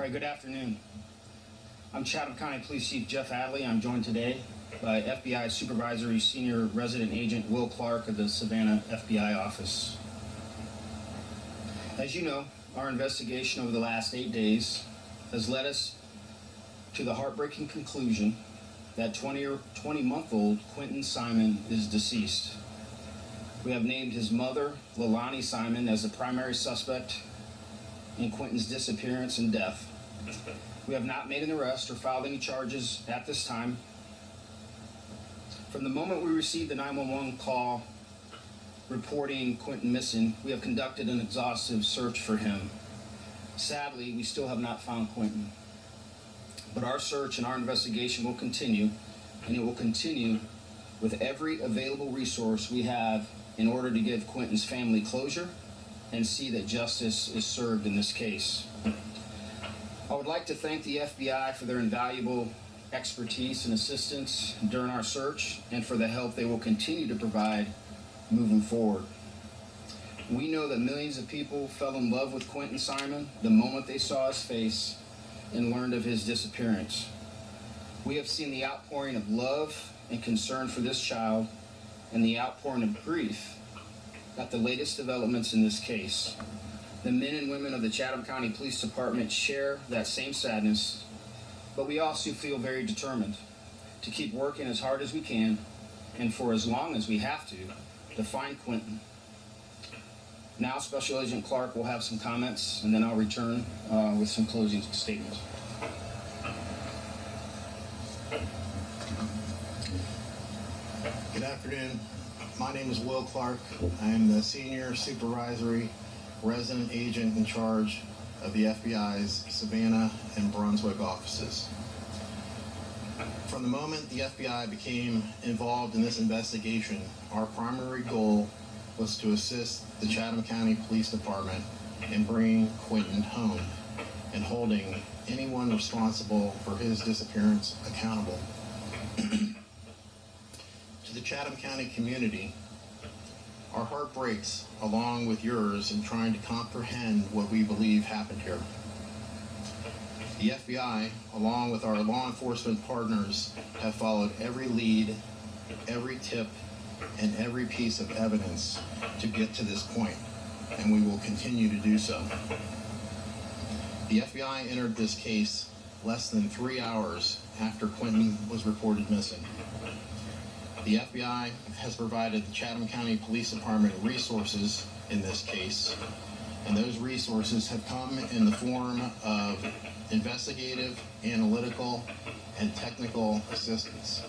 right, good afternoon. I'm Chatham County Police Chief Jeff Adley. I'm joined today by FBI Supervisory Senior Resident Agent Will Clark of the Savannah FBI office. As you know, our investigation over the last 8 days has led us to the heartbreaking conclusion that 20-month-old Quinton Simon is deceased. We have named his mother, Leilani Simon, as the primary suspect in Quinton's disappearance and death. We have not made an arrest or filed any charges at this time. From the moment we received the 911 call reporting Quinton missing, we have conducted an exhaustive search for him. Sadly, we still have not found Quinton. But our search and our investigation will continue, and it will continue with every available resource we have in order to give Quinton's family closure and see that justice is served in this case. I would like to thank the FBI for their invaluable expertise and assistance during our search and for the help they will continue to provide moving forward. We know that millions of people fell in love with Quinton Simon the moment they saw his face and learned of his disappearance. We have seen the outpouring of love and concern for this child and the outpouring of grief at the latest developments in this case. The men and women of the Chatham County Police Department share that same sadness, but we also feel very determined to keep working as hard as we can and for as long as we have to find Quinton. Now Special Agent Clark will have some comments, and then I'll return with some closing statements. Good afternoon. My name is Will Clark. I am the Senior Supervisory Resident Agent in charge of the FBI's Savannah and Brunswick offices. From the moment the FBI became involved in this investigation, our primary goal was to assist the Chatham County Police Department in bringing Quinton home and holding anyone responsible for his disappearance accountable. To the Chatham County community, our heart breaks along with yours in trying to comprehend what we believe happened here. The FBI, along with our law enforcement partners, have followed every lead, every tip, and every piece of evidence to get to this point, and we will continue to do so. The FBI entered this case less than 3 hours after Quinton was reported missing. The FBI has provided the Chatham County Police Department resources in this case, and those resources have come in the form of investigative, analytical, and technical assistance.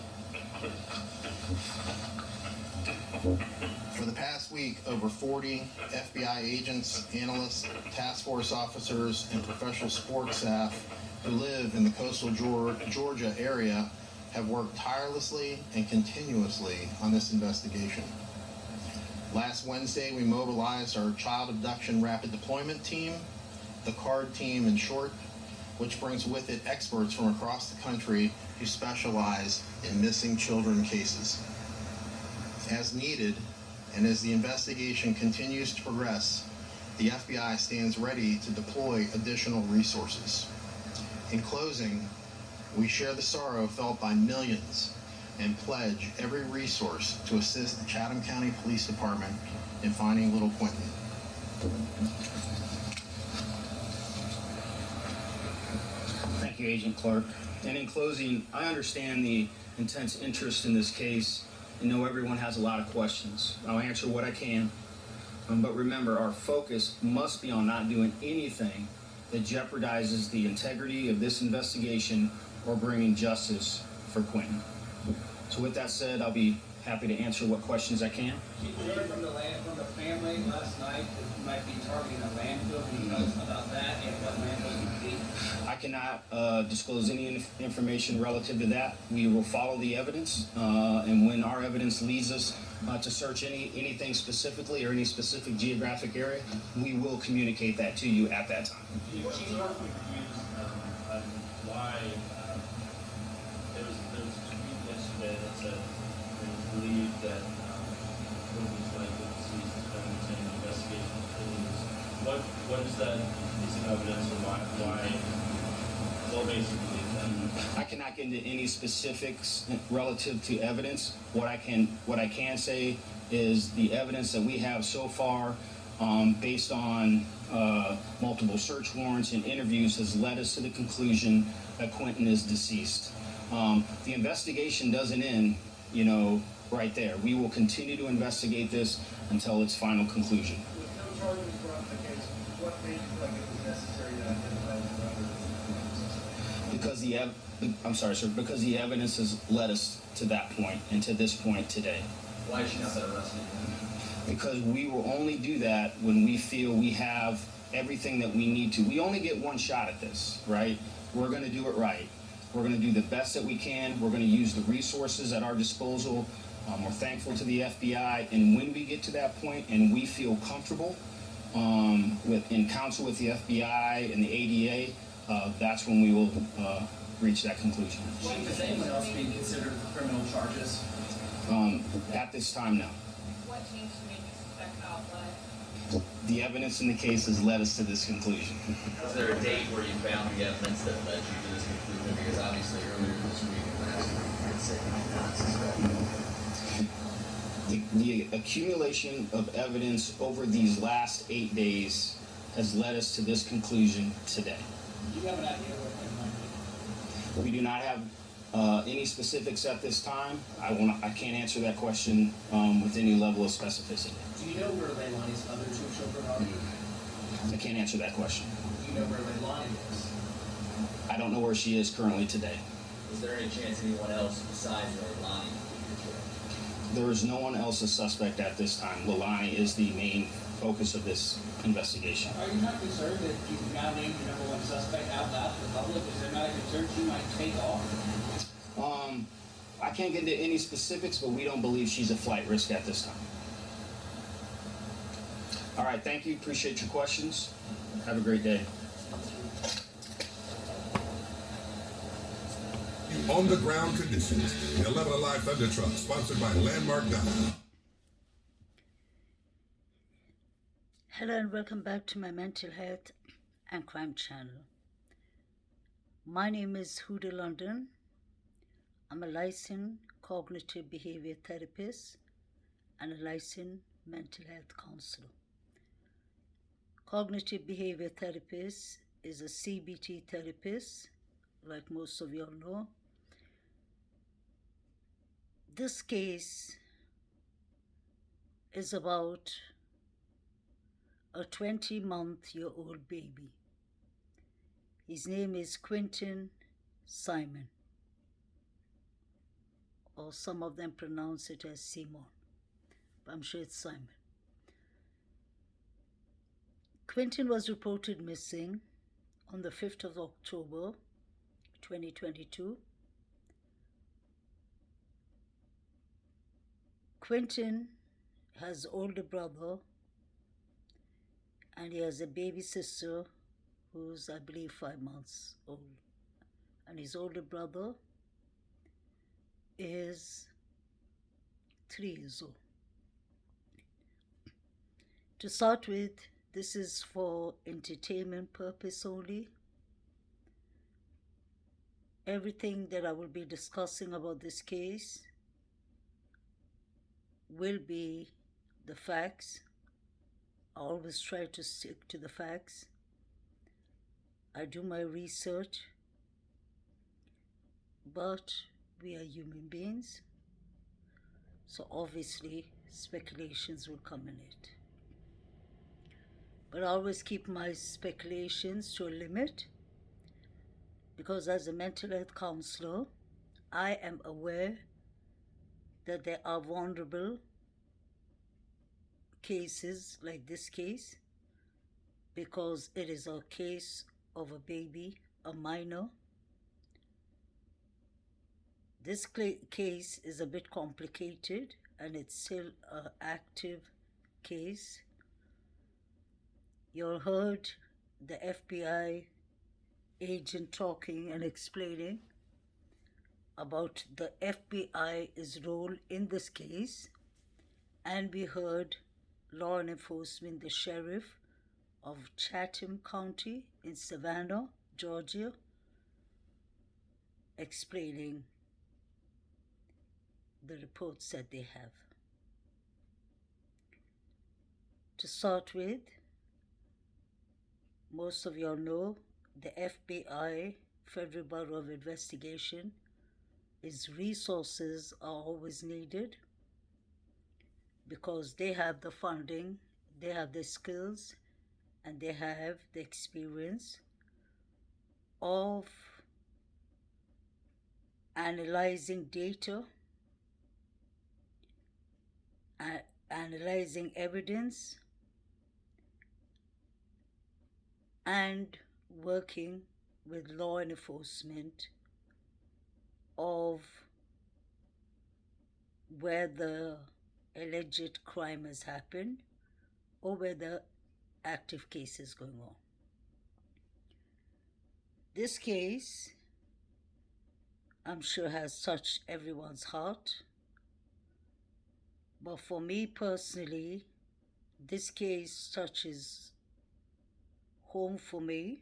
For the past week, over 40 FBI agents, analysts, task force officers, and professional sports staff who live in the coastal Georgia area have worked tirelessly and continuously on this investigation. Last Wednesday, we mobilized our Child Abduction Rapid Deployment Team, the CARD team in short, which brings with it experts from across the country who specialize in missing children cases. As needed, and as the investigation continues to progress, the FBI stands ready to deploy additional resources. In closing, we share the sorrow felt by millions and pledge every resource to assist the Chatham County Police Department in finding little Quinton. Thank you, Agent Clark. And in closing, I understand the intense interest in this case and know everyone has a lot of questions. I'll answer what I can, but remember, our focus must be on not doing anything that jeopardizes the integrity of this investigation or bringing justice for Quinton. So with that said, I'll be happy to answer what questions I can. We heard from the family last night that you might be targeting a landfill. Can you tell us about that and what landfill would be? I cannot disclose any information relative to that. We will follow the evidence, and when our evidence leads us to search anything specifically or any specific geographic area, we will communicate that to you at that time. Why there was a tweet yesterday that said it was believed that Quinton was likely deceased and investigation continues. What is that piece of evidence, or why basically. I cannot get into any specifics relative to evidence. What I can say is the evidence that we have so far, based on multiple search warrants and interviews, has led us to the conclusion that Quinton is deceased. The investigation doesn't end, right there. We will continue to investigate this until its final conclusion. With no charges brought in the case, what made you feel like it was necessary to identify the brother? Because the evidence has led us to that point and to this point today. Why is she not been arrested? Because we will only do that when we feel we have everything that we need to. We only get one shot at this, right? We're going to do it right. We're going to do the best that we can. We're going to use the resources at our disposal. We're thankful to the FBI. And when we get to that point and we feel comfortable in counsel with the FBI and the ADA, that's when we will reach that conclusion. Is anyone else being considered for criminal charges? At this time, no. What changed to make you suspect outside? The evidence in the case has led us to this conclusion. Was there a date where you found the evidence that led you to this conclusion? Because obviously earlier this week and last week you had said you did not suspect. The accumulation of evidence over these last 8 days has led us to this conclusion today. Do you have an idea what that might be? We do not have any specifics at this time. I can't answer that question with any level of specificity. Do you know where Leilani's other two children are? I can't answer that question. Do you know where Leilani is? I don't know where she is currently today. Was there any chance anyone else besides Leilani would be killed? There is no one else a suspect at this time. Leilani is the main focus of this investigation. Are you not concerned that you've now named your number one suspect out loud to the public? Is there not a concern she might take off? I can't get into any specifics, but we don't believe she's a flight risk at this time. All right, thank you. Appreciate your questions. Have a great day. On the ground conditions, the 11 Alive Thunder Truck, sponsored by Landmark Dial. Hello and welcome back to my mental health and crime channel. My name is Huda London. I'm a licensed cognitive behavior therapist and a licensed mental health counselor. Cognitive behavior therapist is a CBT therapist, like most of you all know. This case is about a 20-month-old baby. His name is Quinton Simon, or some of them pronounce it as Simon, but I'm sure it's Simon. Quinton was reported missing on the 5th of October, 2022. Quinton has an older brother and he has a baby sister who's, I believe, 5 months old. And his older brother is 3 years old. To start with, this is for entertainment purpose only. Everything that I will be discussing about this case will be the facts. I always try to stick to the facts. I do my research, but we are human beings, so obviously speculations will come in it. But I always keep my speculations to a limit, because as a mental health counselor, I am aware that there are vulnerable cases like this case, because it is a case of a baby, a minor. This case is a bit complicated and it's still an active case. You heard the FBI agent talking and explaining about the FBI's role in this case, and we heard law enforcement, the sheriff of Chatham County in Savannah, Georgia, explaining the reports that they have. To start with, most of y'all know the FBI, Federal Bureau of Investigation, its resources are always needed because they have the funding, they have the skills, and they have the experience of analyzing data, analyzing evidence, and working with law enforcement of where the alleged crime has happened or where the active case is going on. This case, I'm sure, has touched everyone's heart. But for me personally, this case touches home for me,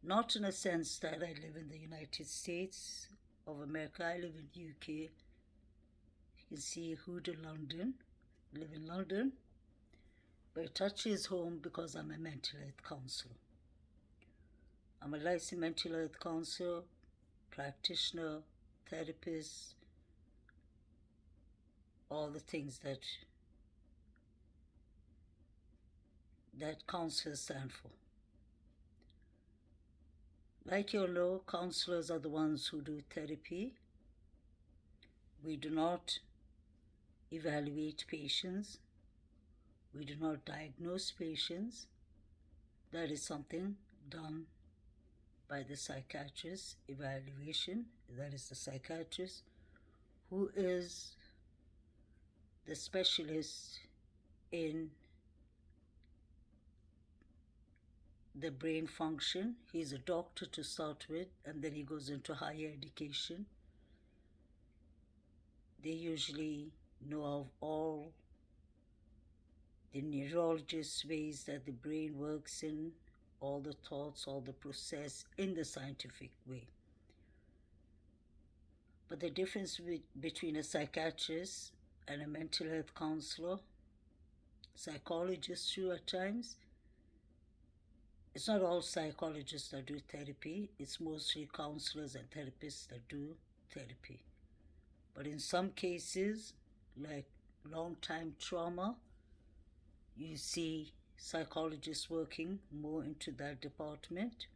not in a sense that I live in the United States of America. I live in UK. You can see Huda, London. I live in London. But it touches home because I'm a mental health counselor. I'm a licensed mental health counselor, practitioner, therapist, all the things that counselors stand for. Like you all know, counselors are the ones who do therapy. We do not evaluate patients. We do not diagnose patients. That is something done by the psychiatrist. Evaluation, that is the psychiatrist who is the specialist in the brain function. He's a doctor to start with, and then he goes into higher education. They usually know of all the neurologist ways that the brain works in, all the thoughts, all the process in the scientific way. But the difference between a psychiatrist and a mental health counselor, psychologist too at times, it's not all psychologists that do therapy. It's mostly counselors and therapists that do therapy. But in some cases, like long-time trauma, you see psychologists working more into that department.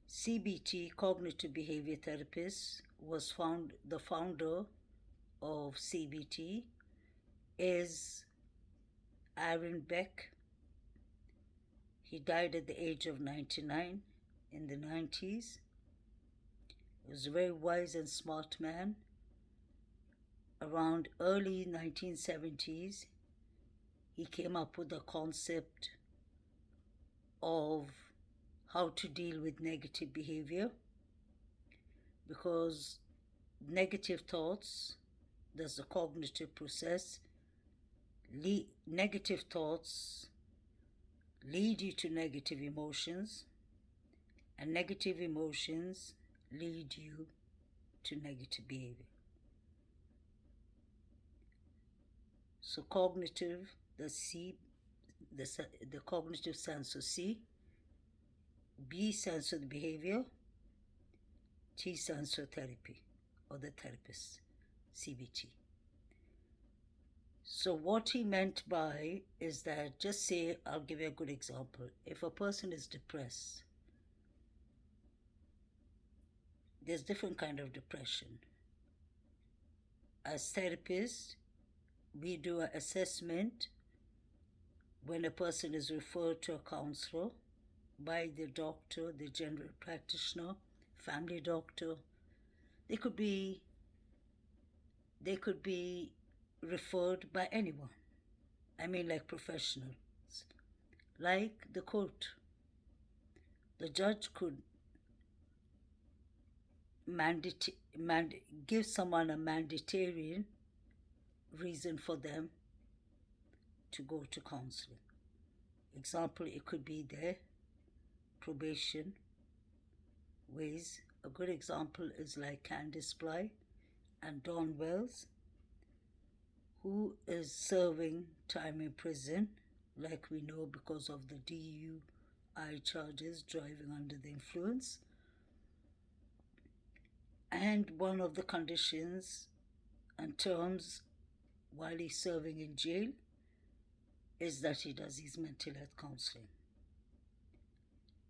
CBT, cognitive behavior therapist, was the founder of CBT is Aaron Beck. He died at the age of 99 in the 90s. He was a very wise and smart man. Around early 1970s, he came up with the concept of how to deal with negative behavior, because negative thoughts, that's the cognitive process, negative thoughts lead you to negative emotions, and negative emotions lead you to negative behavior. So cognitive, the cognitive stands for C, B stands for the behavior, T stands for therapy, or the therapist, CBT. So what he meant by is that, just say, I'll give you a good example. If a person is depressed, there's different kind of depression. As therapists, we do an assessment when a person is referred to a counselor by the doctor, the general practitioner, family doctor. They could be referred by anyone. I mean, like professionals. Like the court. The judge could give someone a mandatory reason for them to go to counseling. Example, it could be their probation, ways. A good example is like Candice Bly and Dawn Wells, who is serving time in prison, like we know, because of the DUI charges, driving under the influence. And one of the conditions and terms while he's serving in jail is that he does his mental health counseling.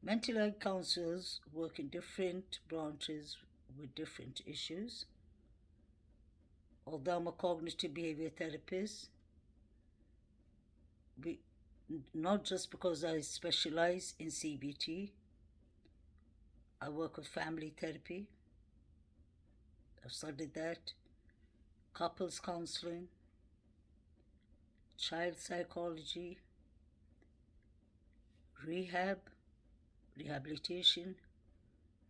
Mental health counselors work in different branches with different issues. Although I'm a cognitive behavior therapist, not just because I specialize in CBT, I work with family therapy. I've studied that, couples counseling, child psychology, rehabilitation,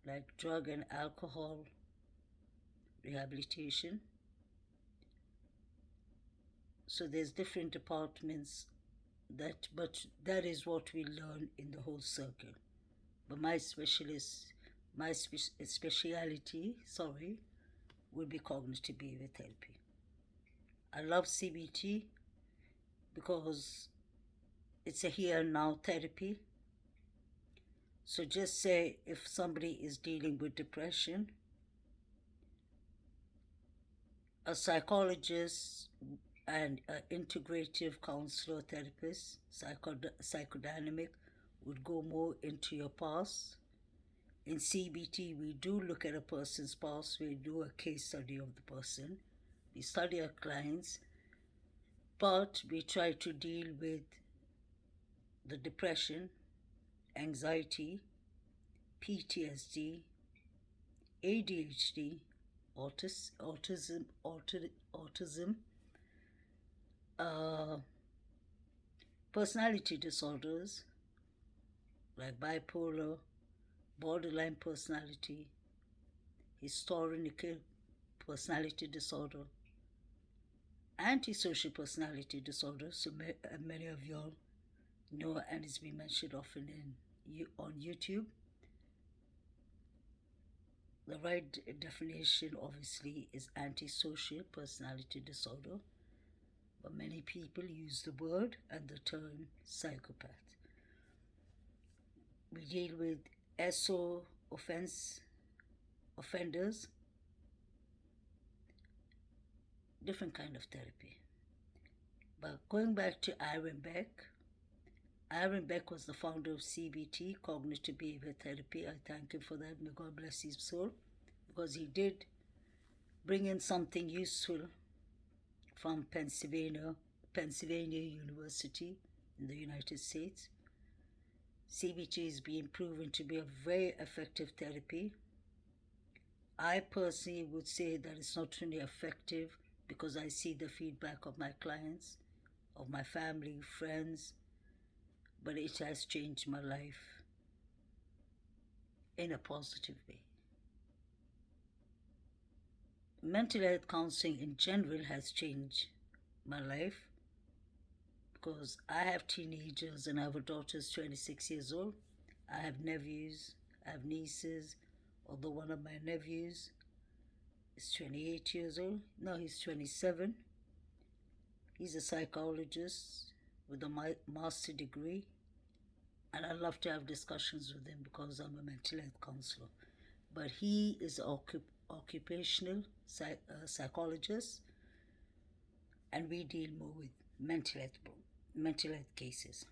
like drug and alcohol rehabilitation. So there's different departments but that is what we learn in the whole circle. But my specialty, would be cognitive behavior therapy. I love CBT because it's a here and now therapy. So just say if somebody is dealing with depression, a psychologist and an integrative counselor therapist, psychodynamic, would go more into your past. In CBT, we do look at a person's past. We do a case study of the person. We study our clients, but we try to deal with the depression, anxiety, PTSD, ADHD, autism, personality disorders like bipolar, borderline personality, historical personality disorder, antisocial personality disorder. So many of y'all know, and it's been mentioned often on YouTube. The right definition, obviously, is antisocial personality disorder, but many people use the word and the term psychopath. We deal with SO offenders, different kind of therapy. But going back to Aaron Beck was the founder of CBT, Cognitive Behavior Therapy. I thank him for that. May God bless his soul, because he did bring in something useful from Pennsylvania University in the United States. CBT is being proven to be a very effective therapy. I personally would say that it's not only effective because I see the feedback of my clients, of my family, friends, but it has changed my life in a positive way. Mental health counseling in general has changed my life because I have teenagers and I have a daughter who's 26 years old. I have nephews, I have nieces, although one of my nephews is 28 years old. No, he's 27. He's a psychologist with a master's degree, and I love to have discussions with him because I'm a mental health counselor. But he is an occupational psychologist, and we deal more with mental health cases.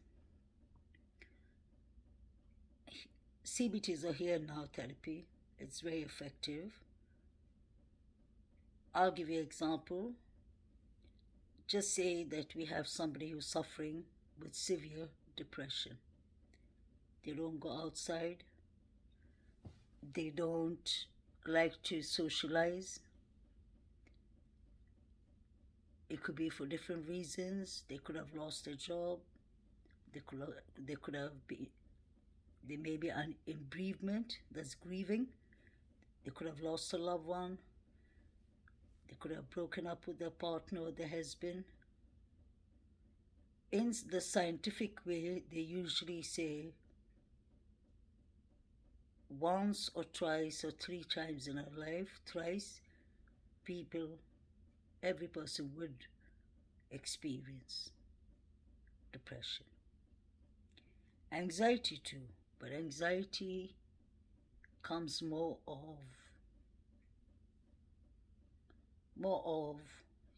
CBT is a here now therapy. It's very effective. I'll give you an example. Just say that we have somebody who's suffering with severe depression. They don't go outside. They don't like to socialize. It could be for different reasons. They could have lost their job. They may be in bereavement, that's grieving. They could have lost a loved one. They could have broken up with their partner or their husband. In the scientific way, they usually say once or twice or three times in our life, thrice, every person would experience depression. Anxiety too, but anxiety comes more of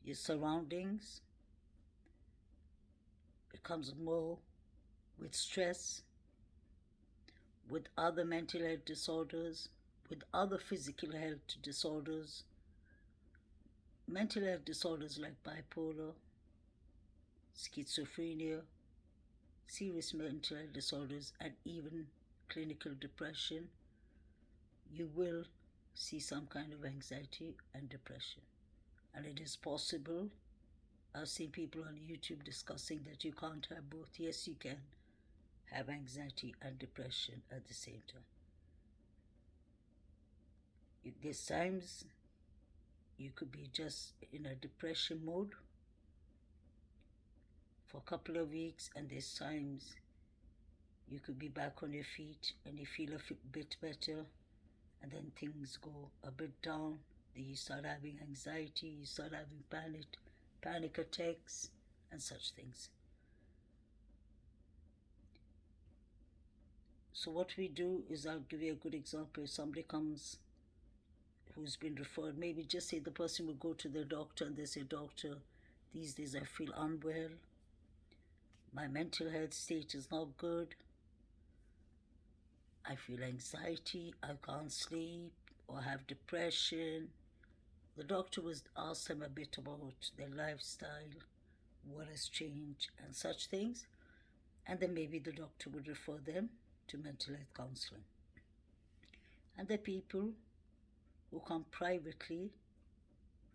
your surroundings. It comes more with stress, with other mental health disorders, with other physical health disorders, mental health disorders like bipolar, schizophrenia, serious mental health disorders, and even clinical depression. You will see some kind of anxiety and depression. And it is possible. I've seen people on YouTube discussing that you can't have both. Yes, you can have anxiety and depression at the same time. There's times you could be just in a depression mode for a couple of weeks, and there's times you could be back on your feet and you feel a bit better, and then things go a bit down. Then you start having anxiety, you start having panic attacks, and such things. So what we do is, I'll give you a good example. If somebody comes who's been referred, maybe just say the person will go to the doctor and they say, "Doctor, these days I feel unwell. My mental health state is not good. I feel anxiety, I can't sleep, or have depression." The doctor was asked them a bit about their lifestyle, what has changed, and such things. And then maybe the doctor would refer them to mental health counseling. And the people who come privately,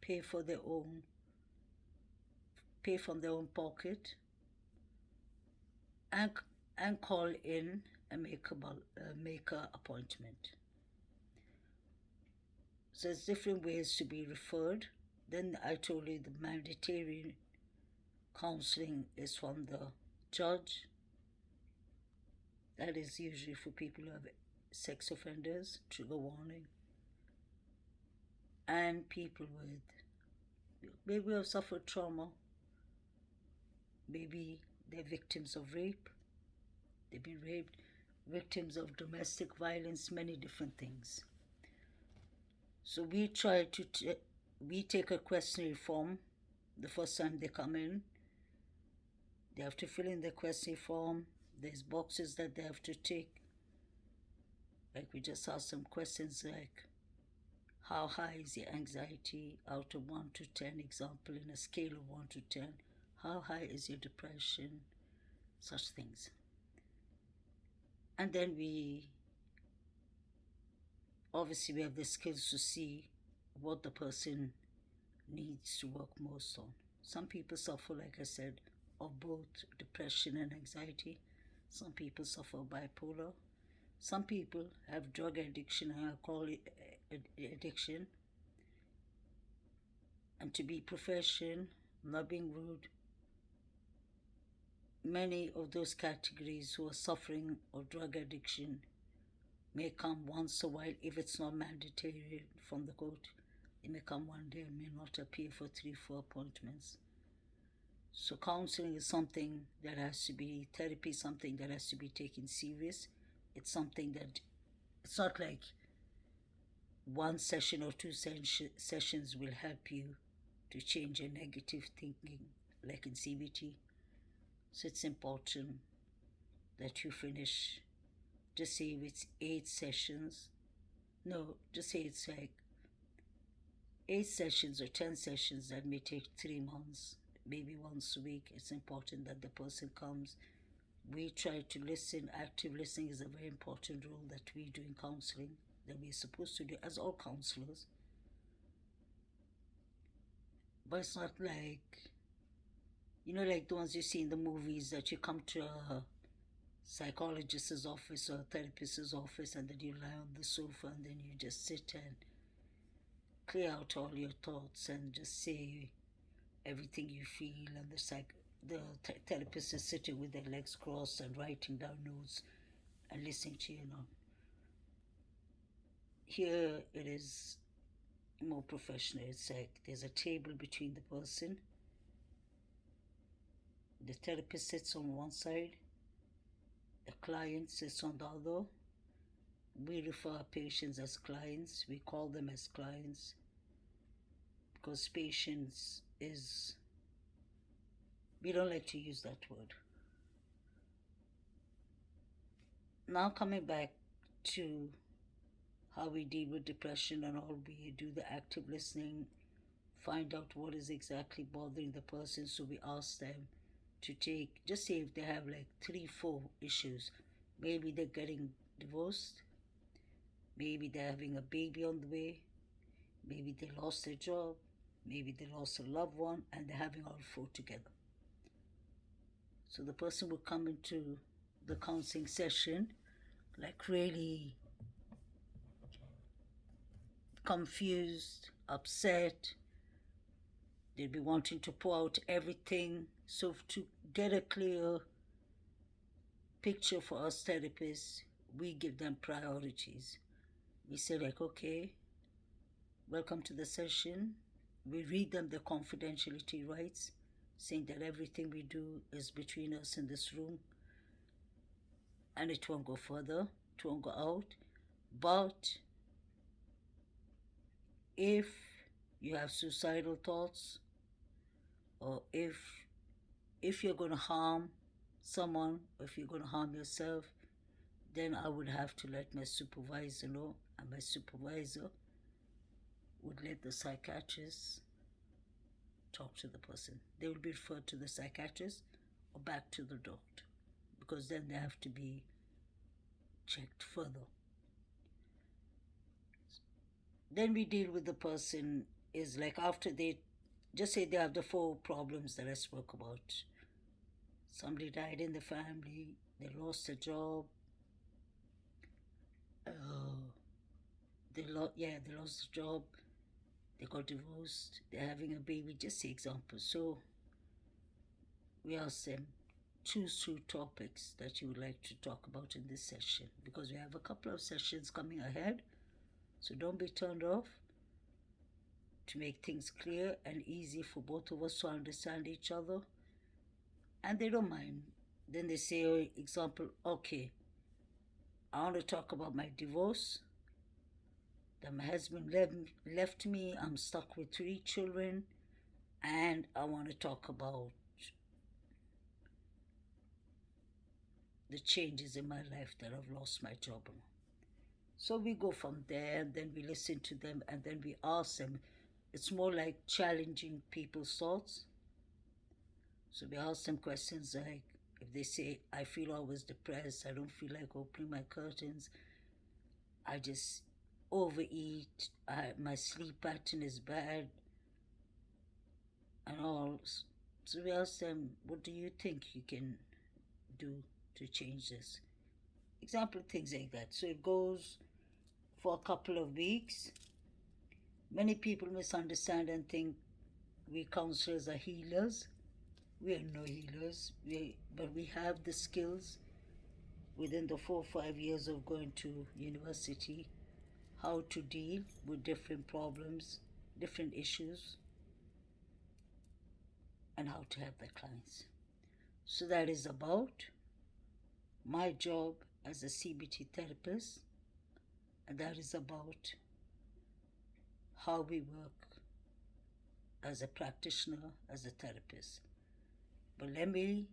pay from their own pocket, and call in and make a appointment. So there's different ways to be referred. Then I told you the mandatory counseling is from the judge. That is usually for people who have sex offenders, trigger warning, and people with maybe have suffered trauma. Maybe they're victims of rape, they've been raped, victims of domestic violence, many different things. So we try to we take a questionnaire form the first time they come in. They have to fill in the questionnaire form. There's boxes that they have to tick. Like we just ask some questions like, how high is your anxiety out of 1 to 10, example, in a scale of 1 to 10. How high is your depression? Such things. And then we have the skills to see what the person needs to work most on. Some people suffer, like I said, of both depression and anxiety. Some people suffer bipolar. Some people have drug addiction and alcohol addiction. And to be professional, not being rude, many of those categories who are suffering of drug addiction may come once a while. If it's not mandatory from the court, they may come one day and may not appear for 3-4 appointments. So counseling is something that has to be, therapy is something that has to be taken serious. It's something that, it's not like one session or 2 sessions will help you to change your negative thinking, like in CBT. So it's important that you finish, just say if it's 8 sessions, no, just say it's like 8 sessions or 10 sessions that may take 3 months, maybe once a week. It's important that the person comes. We try to listen. Active listening is a very important role that we do in counseling, that we're supposed to do as all counselors. But it's not like, like the ones you see in the movies, that you come to a psychologist's office or a therapist's office and then you lie on the sofa and then you just sit and clear out all your thoughts and just say everything you feel, and the therapist is sitting with their legs crossed and writing down notes and listening to you. Here it is more professional. It's like there's a table between the person. The therapist sits on one side, the client sits on the other. We refer our patients as clients. We call them as clients because patients is, we don't like to use that word. Now coming back to how we deal with depression and all, we do the active listening, find out what is exactly bothering the person. So we ask them to take, just say if they have like 3-4 issues, maybe they're getting divorced, maybe they're having a baby on the way, maybe they lost their job, maybe they lost a loved one, and they're having all 4 together. So the person will come into the counseling session like really confused, upset. They'll be wanting to pour out everything. So to get a clear picture for us therapists, we give them priorities. We say like, okay, welcome to the session. We read them the confidentiality rights, saying that everything we do is between us in this room and it won't go further, it won't go out. But if you have suicidal thoughts, or if you're going to harm someone, or if you're going to harm yourself, then I would have to let my supervisor know, and my supervisor would let the psychiatrist talk to the person. They will be referred to the psychiatrist or back to the doctor, because then they have to be checked further. Then we deal with the person is like after they, just say they have the 4 problems that I spoke about. Somebody died in the family, they lost a job, they lost a job, they got divorced, they're having a baby, just say examples. So we ask them, choose 2 topics that you would like to talk about in this session, because we have a couple of sessions coming ahead. So don't be turned off, to make things clear and easy for both of us to understand each other. And they don't mind. Then they say, oh, example, okay, I want to talk about my divorce, that my husband left me, I'm stuck with 3 children, and I want to talk about the changes in my life that I've lost my job. So we go from there, and then we listen to them, and then we ask them. It's more like challenging people's thoughts. So we ask them questions like, if they say, I feel always depressed, I don't feel like opening my curtains, I just overeat, my sleep pattern is bad, and all. So we ask them, what do you think you can do to change this? Example, things like that. So it goes for a couple of weeks. Many people misunderstand and think we counselors are healers. We are no healers, but we have the skills within the 4 or 5 years of going to university, how to deal with different problems, different issues, and how to help their clients. So that is about my job as a CBT therapist, and that is about how we work as a practitioner, as a therapist. But let me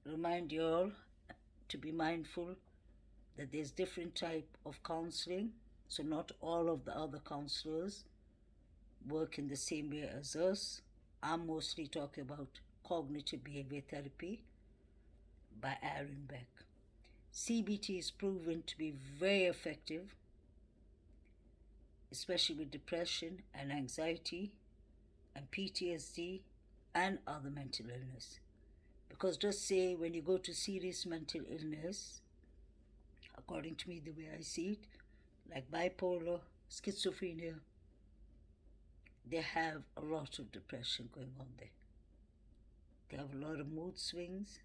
remind you all to be mindful that there's different type of counseling. So not all of the other counselors work in the same way as us. I'm mostly talking about cognitive behavior therapy by Aaron Beck. CBT is proven to be very effective, especially with depression and anxiety and PTSD and other mental illness. Because just say when you go to serious mental illness, according to me, the way I see it, like bipolar, schizophrenia, they have a lot of depression going on there. They have a lot of mood swings.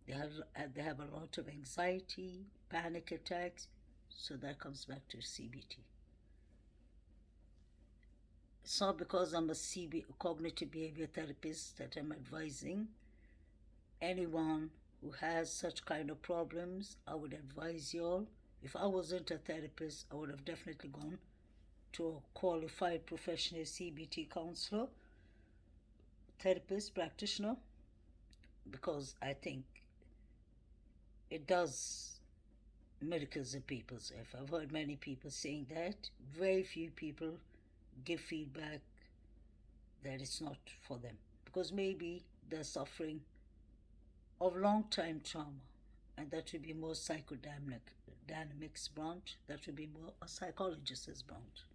They have a lot of anxiety, panic attacks. So that comes back to CBT. It's not because I'm a cognitive behavior therapist that I'm advising anyone who has such kind of problems. I would advise you all. If I wasn't a therapist, I would have definitely gone to a qualified professional CBT counselor, therapist, practitioner, because I think it does miracles in people's life. I've heard many people saying that. Very few people give feedback that it's not for them, because maybe they're suffering of long time trauma, and that would be more psychodynamics branch, that would be more a psychologist's branch.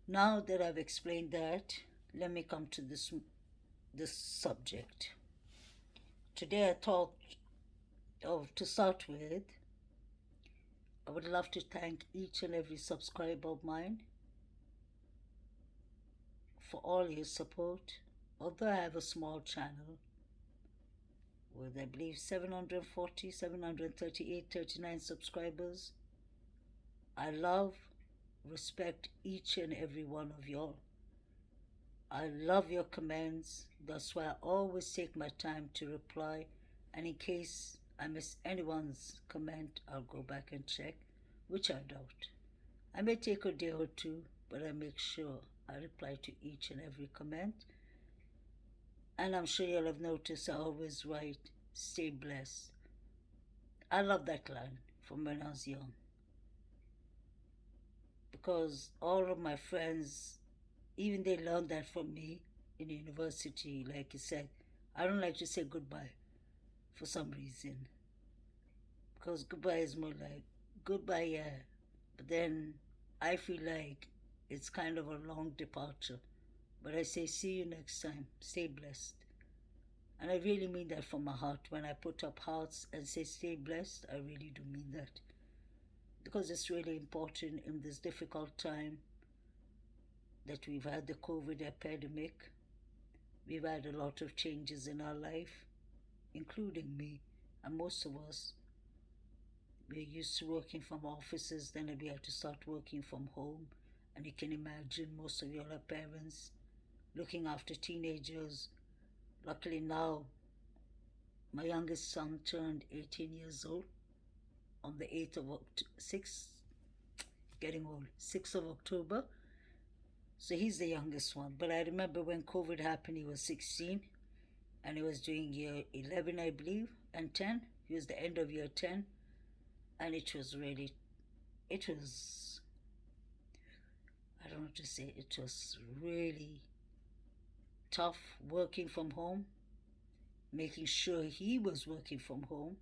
Now that I've explained that, let me come to this subject. Today I thought to start with, I would love to thank each and every subscriber of mine for all your support. Although I have a small channel with, I believe, 740, 738, 39 subscribers, I love, respect each and every one of y'all. I love your comments. That's why I always take my time to reply. And in case I miss anyone's comment, I'll go back and check, which I doubt. I may take a day or two, but I make sure I reply to each and every comment. And I'm sure you'll have noticed I always write, stay blessed. I love that line from when I was young, because all of my friends, even they learned that from me in university. Like you said, I don't like to say goodbye for some reason, because goodbye is more like goodbye, yeah, but then I feel like it's kind of a long departure. But I say, see you next time, stay blessed. And I really mean that from my heart. When I put up hearts and say stay blessed, I really do mean that, because it's really important in this difficult time that we've had the COVID epidemic. We've had a lot of changes in our life, including me, and most of us. We're used to working from offices, then we had to start working from home. And you can imagine most of you are parents looking after teenagers. Luckily now, my youngest son turned 18 years old on the 8th of 6th of October. So he's the youngest one. But I remember when COVID happened, he was 16, and he was doing year 11, I believe, and 10. He was the end of year 10. And it was, I don't know what to say, it was really tough working from home, making sure he was working from home,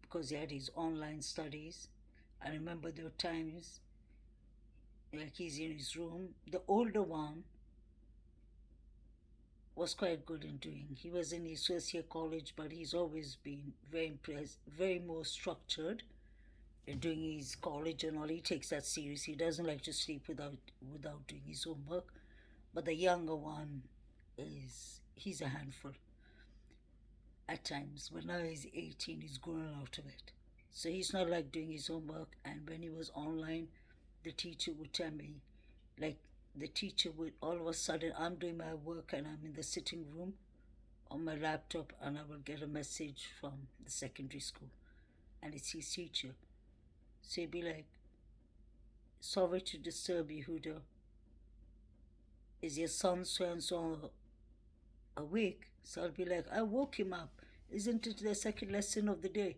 because he had his online studies. I remember there were times, like he's in his room. The older one was quite good in doing. He was in his first year college, but he's always been very more structured in doing his college and all. He takes that serious. He doesn't like to sleep without doing his homework. But the younger one he's a handful at times. But now he's 18, he's growing out of it. So he's not like doing his homework. And when he was online, the teacher would tell me, like, the teacher would, all of a sudden, I'm doing my work and I'm in the sitting room on my laptop, and I will get a message from the secondary school, and it's his teacher. So he'd be like, sorry to disturb you, Huda. Is your son so-and-so awake? So I'll be like, I woke him up. Isn't it the second lesson of the day?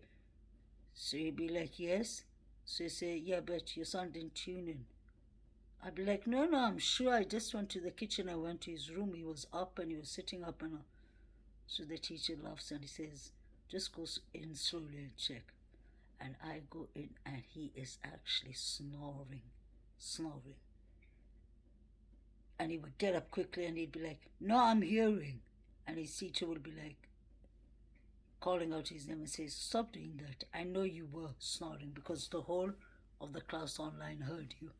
So he'd be like, yes. So he'd say, yeah, but your son didn't tune in. I'd be like, no, I'm sure. I just went to the kitchen. I went to his room. He was up and he was sitting up. And so the teacher laughs and he says, just go in slowly and check. And I go in and he is actually snoring. And he would get up quickly and he'd be like, no, I'm hearing. And his teacher would be like, calling out his name and says, stop doing that. I know you were snoring, because the whole of the class online heard you.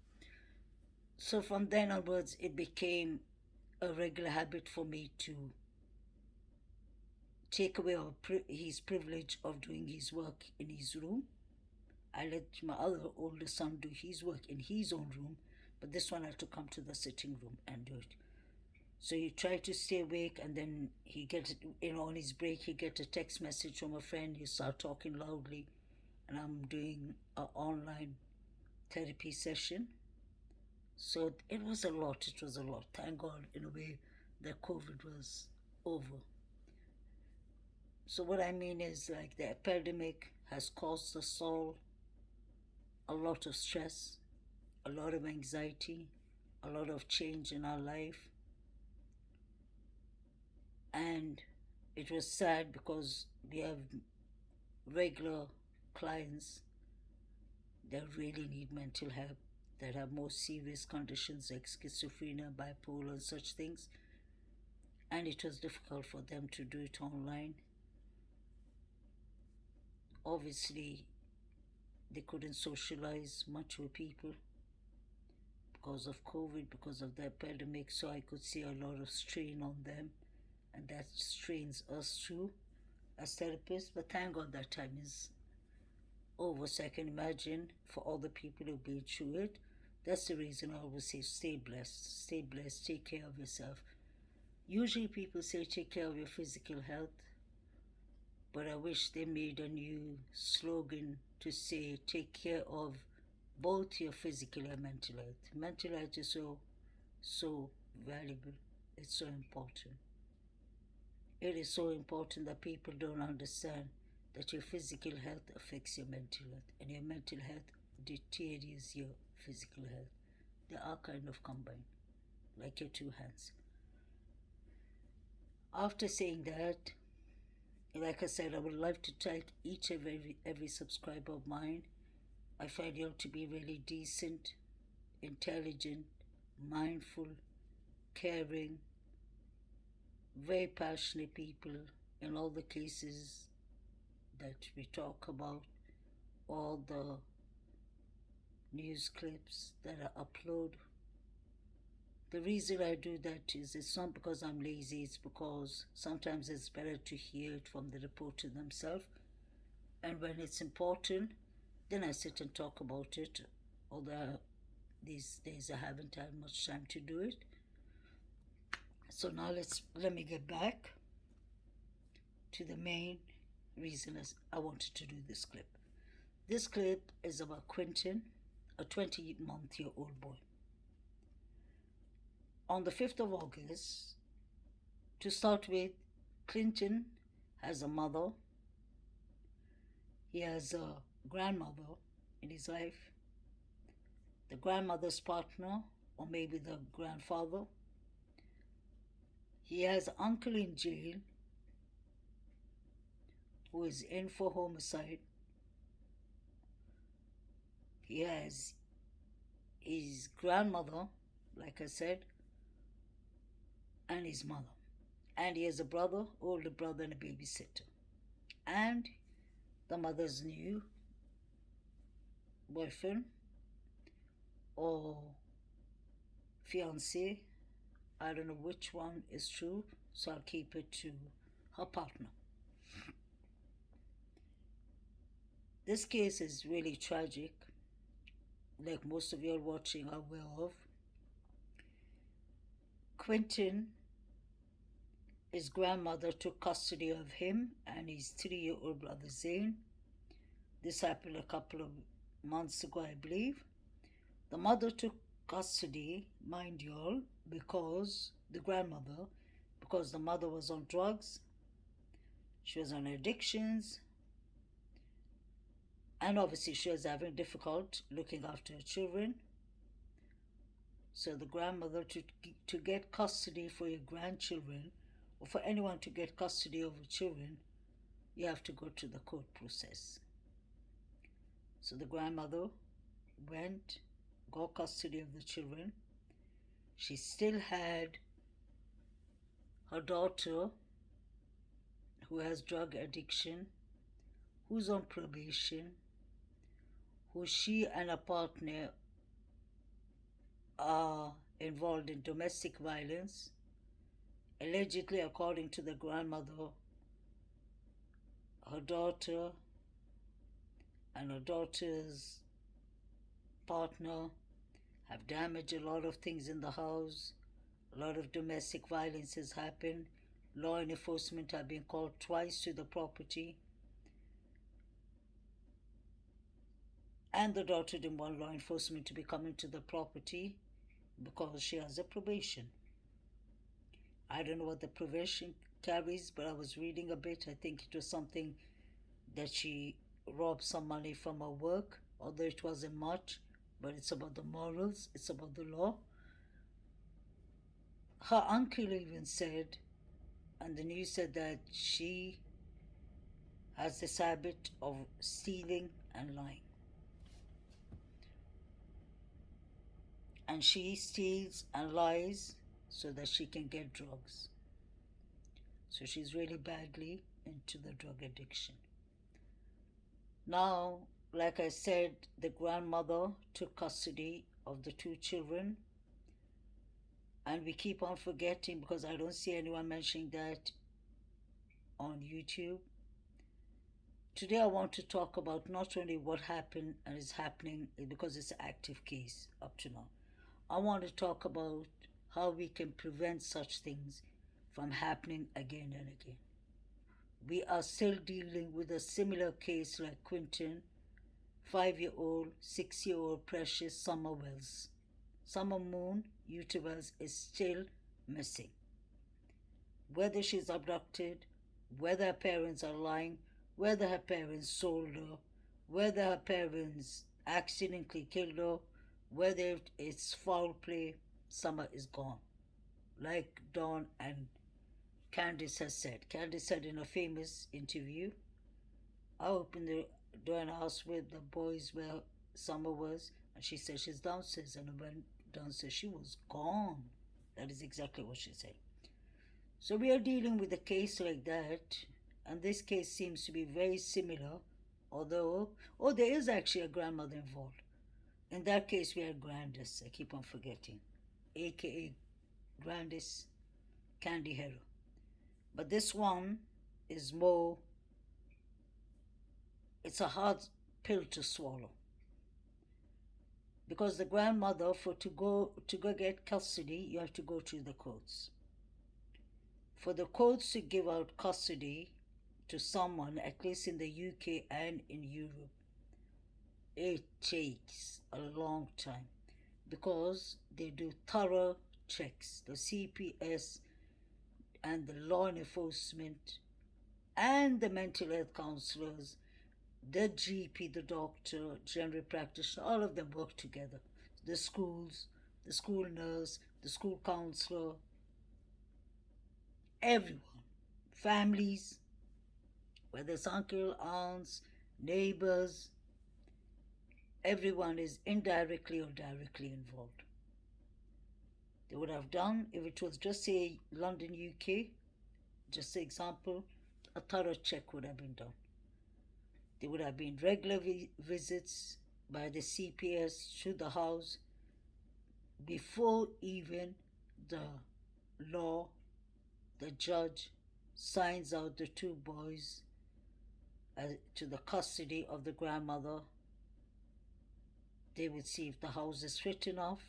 So from then onwards, it became a regular habit for me to take away his privilege of doing his work in his room, I let my other older son do his work in his own room, but this one had to come to the sitting room and do it. So he tried to stay awake, and then he gets, on his break, he get a text message from a friend. He start talking loudly, and I'm doing an online therapy session. So it was a lot. It was a lot. Thank God, in a way, that COVID was over. So what I mean is, like, the epidemic has caused us all a lot of stress, a lot of anxiety, a lot of change in our life. And it was sad because we have regular clients that really need mental help, that have more serious conditions like schizophrenia, bipolar, and such things. And it was difficult for them to do it online. Obviously, they couldn't socialize much with people because of COVID, because of the epidemic, so I could see a lot of strain on them, and that strains us too as therapists. But thank God that time is over, so I can imagine for all the people who've been through it. That's the reason I always say stay blessed, take care of yourself. Usually people say take care of your physical health, but I wish they made a new slogan to say take care of both your physical and mental health. Mental health is so valuable. It's so important. It is so important that people don't understand that your physical health affects your mental health, and your mental health deteriorates your physical health. They are kind of combined, like your two hands. After saying that, like I said, I would like to thank each and every subscriber of mine. I find you all to be really decent, intelligent, mindful, caring, very passionate people in all the cases that we talk about, all the news clips that I upload. The reason I do that is it's not because I'm lazy, it's because sometimes it's better to hear it from the reporter themselves. And when it's important, then I sit and talk about it, although these days I haven't had much time to do it. So now let me get back to the main reason as I wanted to do this clip. This clip is about Quinton, a 20-month-old boy. On the 5th of August, to start with, Quinton has a mother. He has a grandmother in his life, the grandmother's partner, or maybe the grandfather. He has an uncle in jail who is in for homicide. He has his grandmother, like I said, and his mother. And he has a brother, older brother, and a babysitter. And the mother's new boyfriend or fiancé, I don't know which one is true, so I'll keep it to her partner. This case is really tragic, like most of you are watching are aware of. Quinton, his grandmother took custody of him and his 3-year-old brother Zane. This happened a couple of months ago, I believe. The mother took custody, mind you all, because the mother was on drugs, she was on addictions, and obviously she was having difficult looking after her children. So the grandmother, to get custody for your grandchildren, or for anyone to get custody over children, you have to go to the court process. So the grandmother got custody of the children. She still had her daughter, who has drug addiction, who's on probation, who she and a partner are involved in domestic violence. Allegedly, according to the grandmother, her daughter and her daughter's partner have damaged a lot of things in the house. A lot of domestic violence has happened. Law enforcement have been called twice to the property. And the daughter didn't want law enforcement to be coming to the property because she has a probation. I don't know what the probation carries, but I was reading a bit. I think it was something that she robbed some money from her work, although it wasn't much, but it's about the morals, it's about the law. Her uncle even said, and the news said, that she has this habit of stealing and lying. And she steals and lies so that she can get drugs. So she's really badly into the drug addiction. Now, like I said, the grandmother took custody of the two children. And we keep on forgetting because I don't see anyone mentioning that on YouTube. Today I want to talk about not only what happened and is happening because it's an active case up to now. I want to talk about how we can prevent such things from happening again and again. We are still dealing with a similar case like Quinton, 5-year-old, 6-year-old Precious Summer Wells. Summer Moon Wells is still missing. Whether she's abducted, whether her parents are lying, whether her parents sold her, whether her parents accidentally killed her, whether it's foul play, Summer is gone. Like Dawn and Candice has said. Candice said in a famous interview, I opened the door and asked where the boys where Summer was, and she said she's downstairs, and I went downstairs. She was gone. That is exactly what she said. So we are dealing with a case like that, and this case seems to be very similar, although, there is actually a grandmother involved. In that case, we had Grandis, I keep on forgetting, aka Grandis Candy Hero. But this one is more, it's a hard pill to swallow. Because the grandmother, to go get custody, you have to go through the courts. For the courts to give out custody to someone, at least in the UK and in Europe, it takes a long time because they do thorough checks. The CPS and the law enforcement and the mental health counselors, the GP, the doctor, general practitioner, all of them work together. The schools, the school nurse, the school counselor, everyone, families, whether it's uncle, aunts, neighbors, everyone is indirectly or directly involved. They would have done, if it was just say London, UK, just an example, a thorough check would have been done. There would have been regular visits by the CPS to the house before even the law, the judge signs out the two boys to the custody of the grandmother. They would see if the house is fit enough,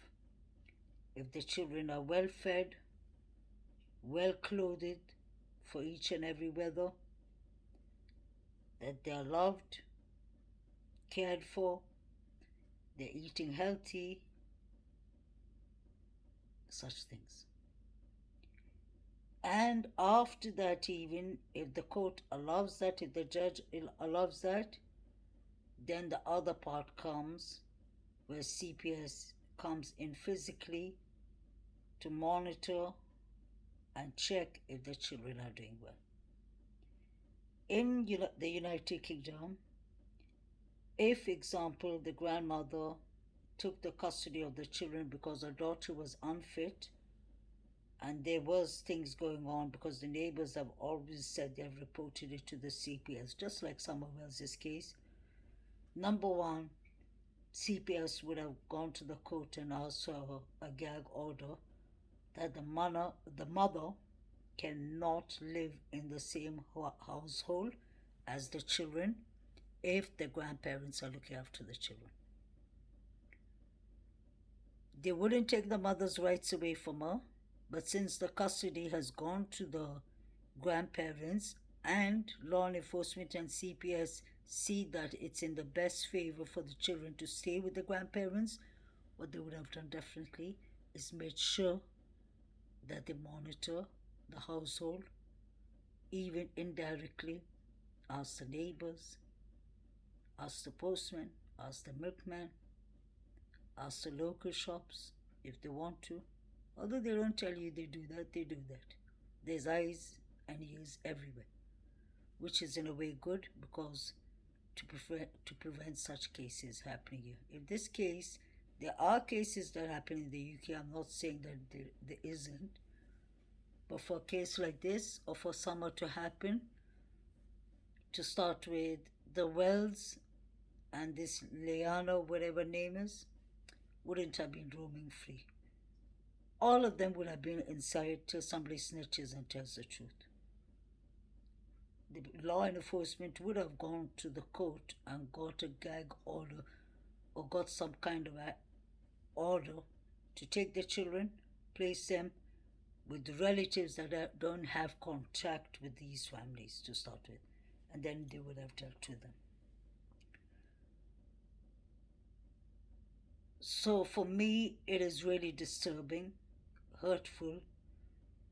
if the children are well fed, well clothed for each and every weather, that they are loved, cared for, they're eating healthy, such things. And after that, even if the court allows that, if the judge allows that, then the other part comes where CPS comes in physically to monitor and check if the children are doing well. In the United Kingdom, if, example, the grandmother took the custody of the children because her daughter was unfit and there was things going on, because the neighbors have always said they have reported it to the CPS, just like Summer Wells' case. Number one, CPS would have gone to the court and asked for a gag order that the mother cannot live in the same household as the children, if the grandparents are looking after the children. They wouldn't take the mother's rights away from her, but since the custody has gone to the grandparents and law enforcement and CPS see that it's in the best favor for the children to stay with the grandparents, what they would have done definitely is made sure that they monitor the household, even indirectly, ask the neighbors, ask the postman, ask the milkman, ask the local shops if they want to. Although they don't tell you they do that, they do that. There's eyes and ears everywhere, which is in a way good because to prevent such cases happening here. In this case, there are cases that happen in the UK. I'm not saying that there isn't. But for a case like this, or for summer to happen, to start with, the Wells and this Leanna, whatever name is, wouldn't have been roaming free. All of them would have been inside till somebody snitches and tells the truth. The law enforcement would have gone to the court and got a gag order or got some kind of a order to take the children, place them with relatives that don't have contact with these families to start with, and then they would have dealt with them. So for me, it is really disturbing, hurtful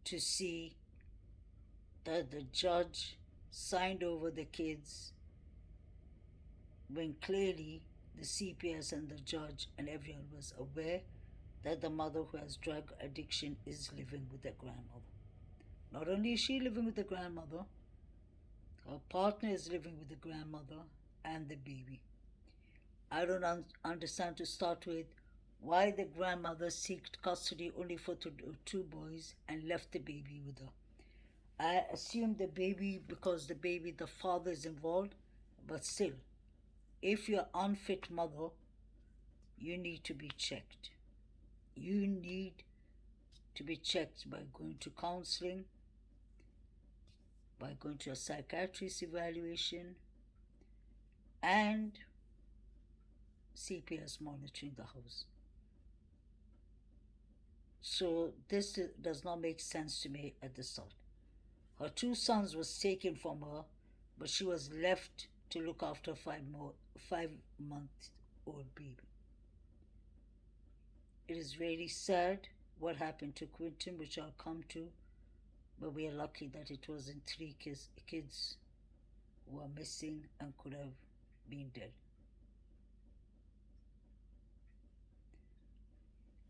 to see that the judge signed over the kids when clearly the CPS and the judge and everyone was aware that the mother who has drug addiction is living with the grandmother. Not only is she living with the grandmother, her partner is living with the grandmother and the baby. I don't understand to start with why the grandmother sought custody only for two boys and left the baby with her. I assume the baby, because the father is involved, but still, if you're unfit mother, you need to be checked. You need to be checked by going to counseling, by going to a psychiatrist evaluation, and CPS monitoring the house. So this does not make sense to me at the start. Her two sons was taken from her, but she was left to look after a 5-month-old baby. It is really sad what happened to Quinton, which I'll come to, but we are lucky that it wasn't 3 kids who are missing and could have been dead.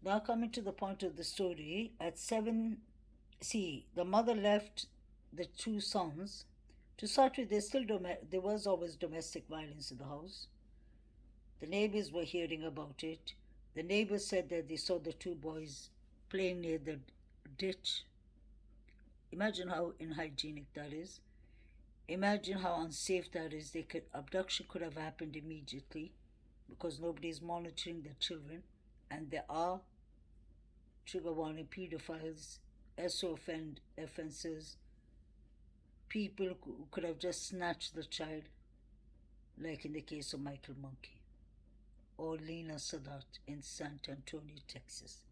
Now coming to the point of the story, at 7, the mother left the 2 sons. To start with, there was always domestic violence in the house. The neighbors were hearing about it. The neighbors said that they saw the 2 boys playing near the ditch. Imagine how unhygienic that is. Imagine how unsafe that is. Abduction could have happened immediately because nobody is monitoring the children. And there are trigger warning pedophiles, SO offenses, people who could have just snatched the child, like in the case of Michael Monkey or Lena Sadat in San Antonio, Texas.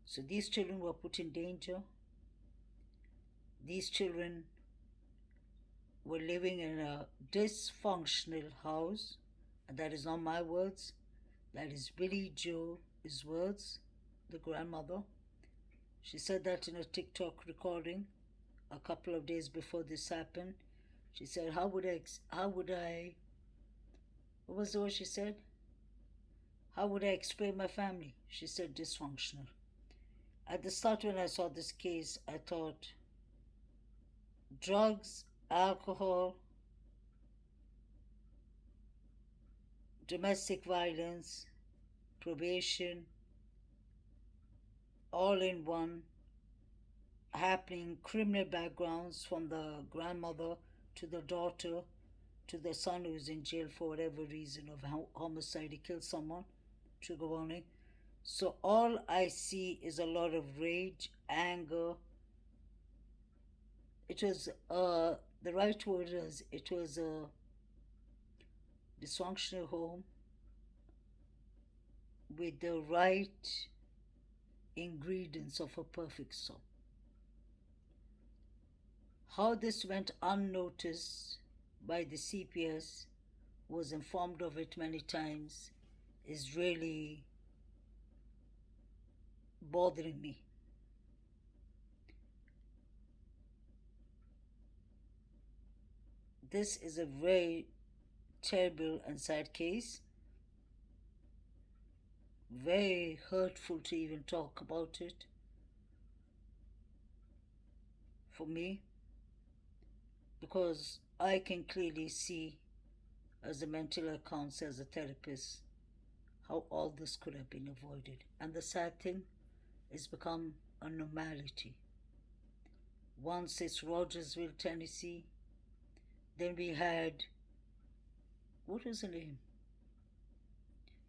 So these children were put in danger. These children were living in a dysfunctional house, and that is not my words. That is Billy Joe's words, the grandmother. She said that in a TikTok recording a couple of days before this happened. She said, how would I, what was the word she said? How would I explain my family? She said dysfunctional. At the start when I saw this case, I thought drugs, alcohol, domestic violence, probation, all in one, happening, criminal backgrounds from the grandmother to the daughter to the son who's in jail for whatever reason of homicide, he killed someone, trigger warning. So all I see is a lot of rage, anger. It was, the right word is, it was dysfunctional home with the right ingredients of a perfect storm. How this went unnoticed by the CPS, was informed of it many times, is really bothering me. This is a very terrible and sad case. Very hurtful to even talk about it for me, because I can clearly see, as a mental health counselor, as a therapist, how all this could have been avoided. And the sad thing, it's become a normality. Once it's Rogersville, Tennessee, then we had, what was her name?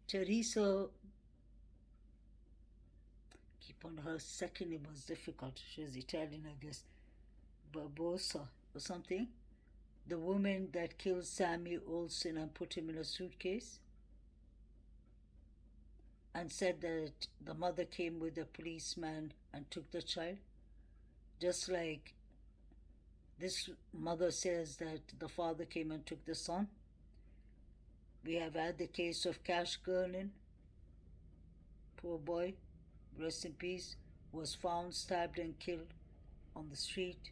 Teresa, keep on, her second name was difficult. She was Italian, I guess. Barbosa or something. The woman that killed Sammy Olsen and put him in a suitcase and said that the mother came with a policeman and took the child. Just like this mother says that the father came and took the son. We have had the case of Cash Gernon. Poor boy, rest in peace, was found stabbed and killed on the street.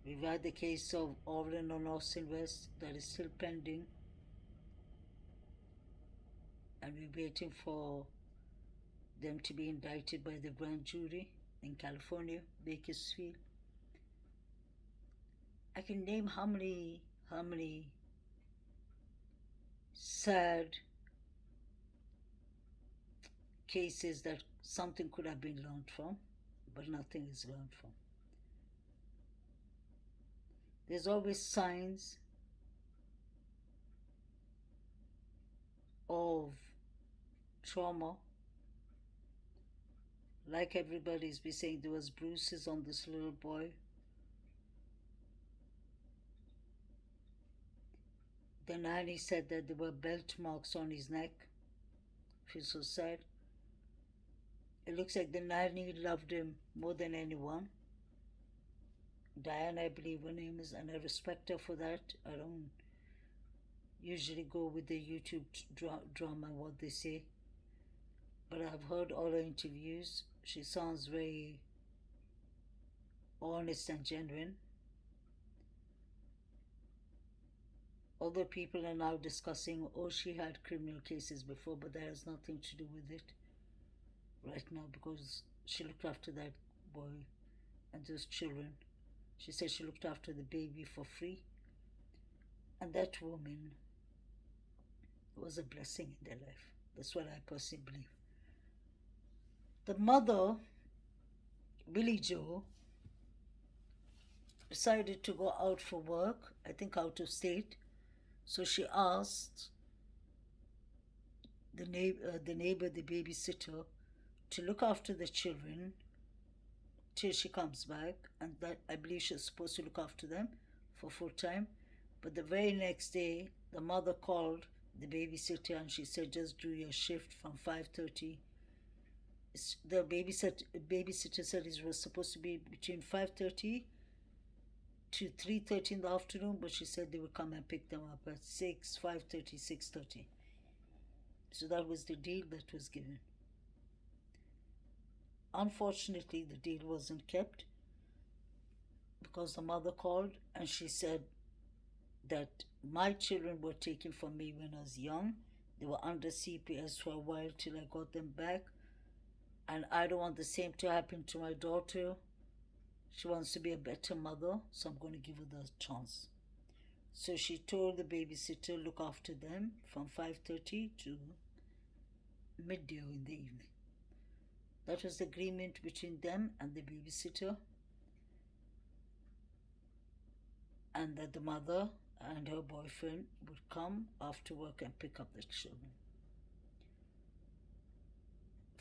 We've had the case of Orlin on Austin West that is still pending, and we're waiting for them to be indicted by the grand jury in California, Bakersfield. I can name how many sad cases that something could have been learned from, but nothing is learned from. There's always signs of trauma. Like everybody's been saying, there was bruises on this little boy. The nanny said that there were belt marks on his neck. I feel so sad. It looks like the nanny loved him more than anyone. Diane, I believe her name is, and I respect her for that. I don't usually go with the YouTube drama, what they say. But I've heard all her interviews. She sounds very honest and genuine. Other people are now discussing, oh, she had criminal cases before, but that has nothing to do with it right now, because she looked after that boy and those children. She said she looked after the baby for free. And that woman was a blessing in their life. That's what I personally believe. The mother, Billy Joe, decided to go out for work, I think out of state. So she asked the neighbor, the babysitter, to look after the children till she comes back, and that I believe she's supposed to look after them for full time. But the very next day, the mother called the babysitter and she said, just do your shift from 5:30. The babysitter said it was supposed to be between 5:30 to 3:30 in the afternoon, but she said they would come and pick them up at 6, 5:30, 6:30. So that was the deal that was given. Unfortunately, the deal wasn't kept because the mother called and she said that my children were taken from me when I was young. They were under CPS for a while till I got them back. And I don't want the same to happen to my daughter. She wants to be a better mother, so I'm going to give her the chance. So she told the babysitter, look after them from 5:30 to midday in the evening. That was the agreement between them and the babysitter, and that the mother and her boyfriend would come after work and pick up the children.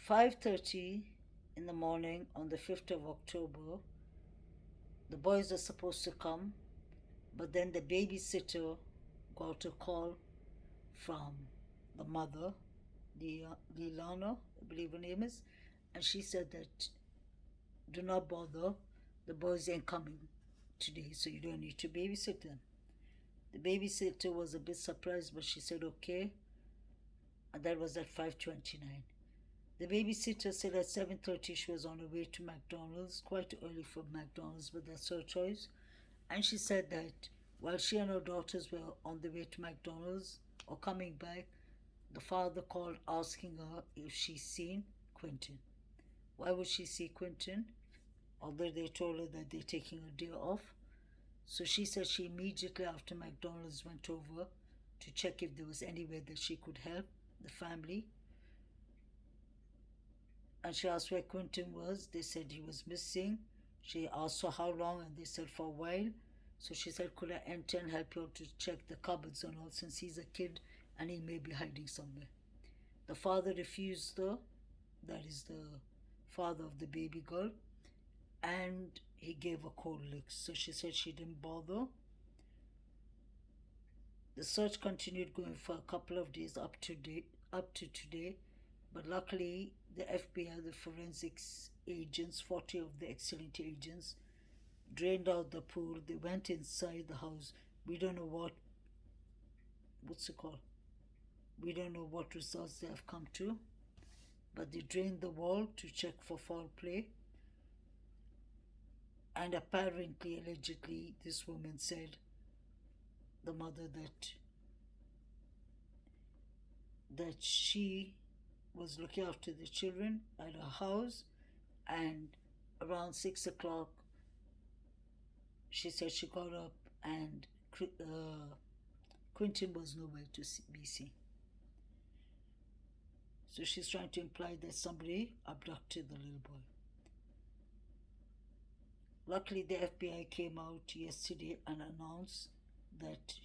5:30 in the morning on the 5th of October, the boys are supposed to come But then the babysitter got a call from the mother, Lilana, I believe her name is, and she said that do not bother, the boys ain't coming today, so you don't need to babysit them. The babysitter was a bit surprised, but she said okay, and that was at 5:29. The babysitter said at 7:30 she was on her way to McDonald's, quite early for McDonald's, but that's her choice. And she said that while she and her daughters were on the way to McDonald's or coming back, the father called asking her if she's seen Quinton. Why would she see Quinton? Although they told her that they're taking a day off. So she said she immediately after McDonald's went over to check if there was any way that she could help the family. And she asked where Quinton was. They said he was missing. She asked for how long, and they said for a while. So she said, could I enter and help you to check the cupboards and all, since he's a kid and he may be hiding somewhere. The father refused her, that is the father of the baby girl, and he gave her cold licks. So she said she didn't bother. The search continued going for a couple of days up to today, but luckily the FBI, the forensics agents, 40 of the excellent agents, drained out the pool. They went inside the house. We don't know what's it called? We don't know what results they have come to, but they drained the wall to check for foul play. And apparently, allegedly, this woman said, the mother, that she was looking after the children at her house, and around 6 o'clock, she said she got up and Quinton was nowhere to be seen. So she's trying to imply that somebody abducted the little boy. Luckily, the FBI came out yesterday and announced that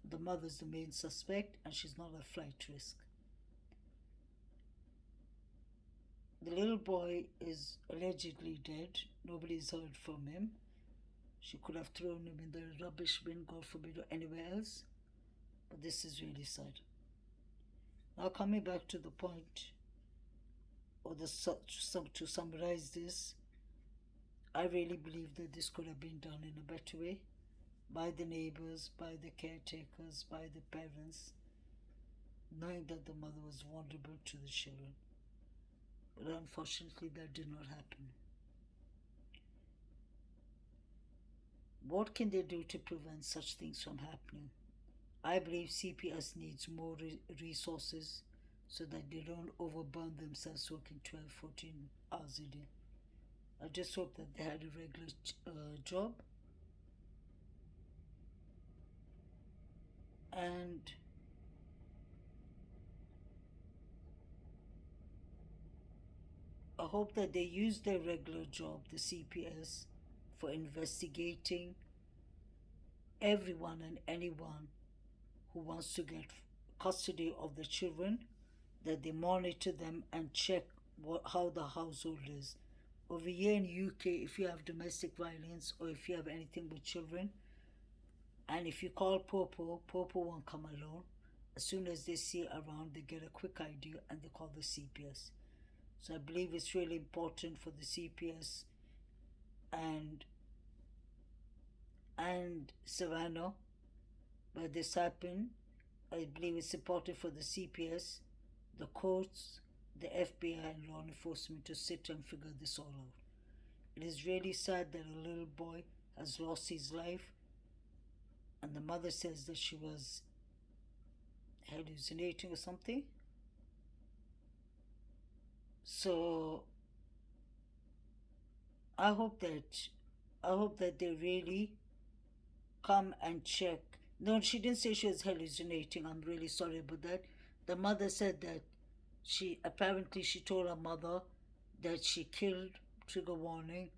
the mother's the main suspect and she's not a flight risk. The little boy is allegedly dead. Nobody's heard from him. She could have thrown him in the rubbish bin, God forbid, or anywhere else. But this is really sad. Now coming back to the point, or to summarize this, I really believe that this could have been done in a better way by the neighbors, by the caretakers, by the parents, knowing that the mother was vulnerable to the children. But unfortunately, that did not happen. What can they do to prevent such things from happening? I believe CPS needs more resources so that they don't overburn themselves working 12, 14 hours a day. I just hope that they had a regular job. And I hope that they use their regular job, the CPS, for investigating everyone and anyone who wants to get custody of the children, that they monitor them and check how the household is. Over here in UK, if you have domestic violence or if you have anything with children, and if you call Popo, Popo won't come alone. As soon as they see around, they get a quick idea and they call the CPS. So I believe it's really important for the CPS and Savannah, where this happened. I believe it's important for the CPS, the courts, the FBI and law enforcement to sit and figure this all out. It is really sad that a little boy has lost his life, and the mother says that she was hallucinating or something. So I hope that they really come and check. No, she didn't say she was hallucinating. I'm really sorry about that. The mother said that she told her mother that she killed, trigger warning,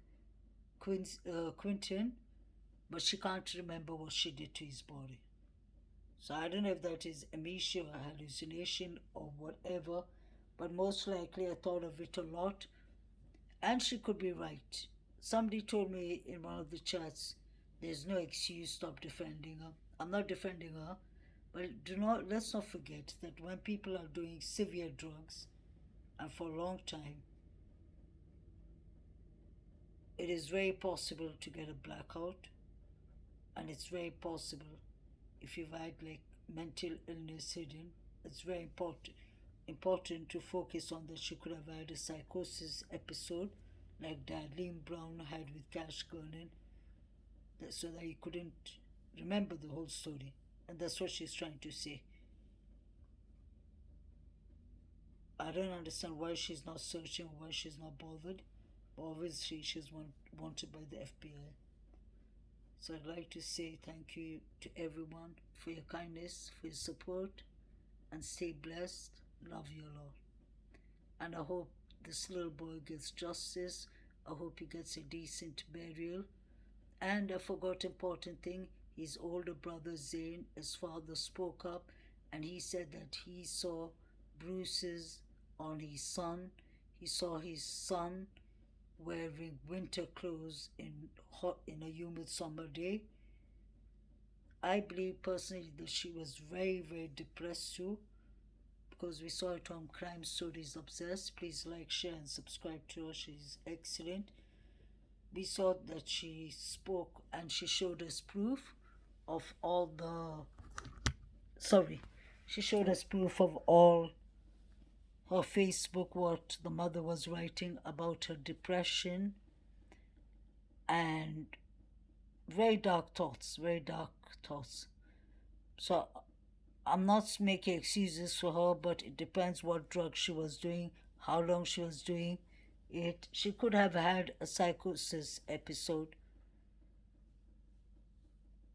Quinton, but she can't remember what she did to his body. So I don't know if that is amnesia or hallucination or whatever, but most likely I thought of it a lot, and she could be right. Somebody told me in one of the chats There's no excuse. Stop defending her. I'm not defending her, but let's not forget that when people are doing severe drugs and for a long time, it is very possible to get a blackout, and it's very possible if you've had like mental illness hidden. It's very important to focus on that. She could have had a psychosis episode like Darlene Brown had with Cash Gurnan, so that he couldn't remember the whole story. And that's what she's trying to say. I don't understand why she's not searching, why she's not bothered. But obviously, she's wanted by the FBI. So I'd like to say thank you to everyone for your kindness, for your support, and stay blessed. Love you all. And I hope this little boy gets justice. I hope he gets a decent burial. And I forgot important thing, his older brother Zane, his father, spoke up, and he said that he saw bruises on his son. He saw his son wearing winter clothes in a humid summer day. I believe personally that she was very, very depressed too, because we saw it on Crime Stories Obsessed. Please like, share, and subscribe to her. She's excellent. We saw that she spoke and she showed us proof of all she showed us proof of all her Facebook, what the mother was writing about her depression and very dark thoughts. So I'm not making excuses for her, but it depends what drug she was doing, how long she was doing it. She could have had a psychosis episode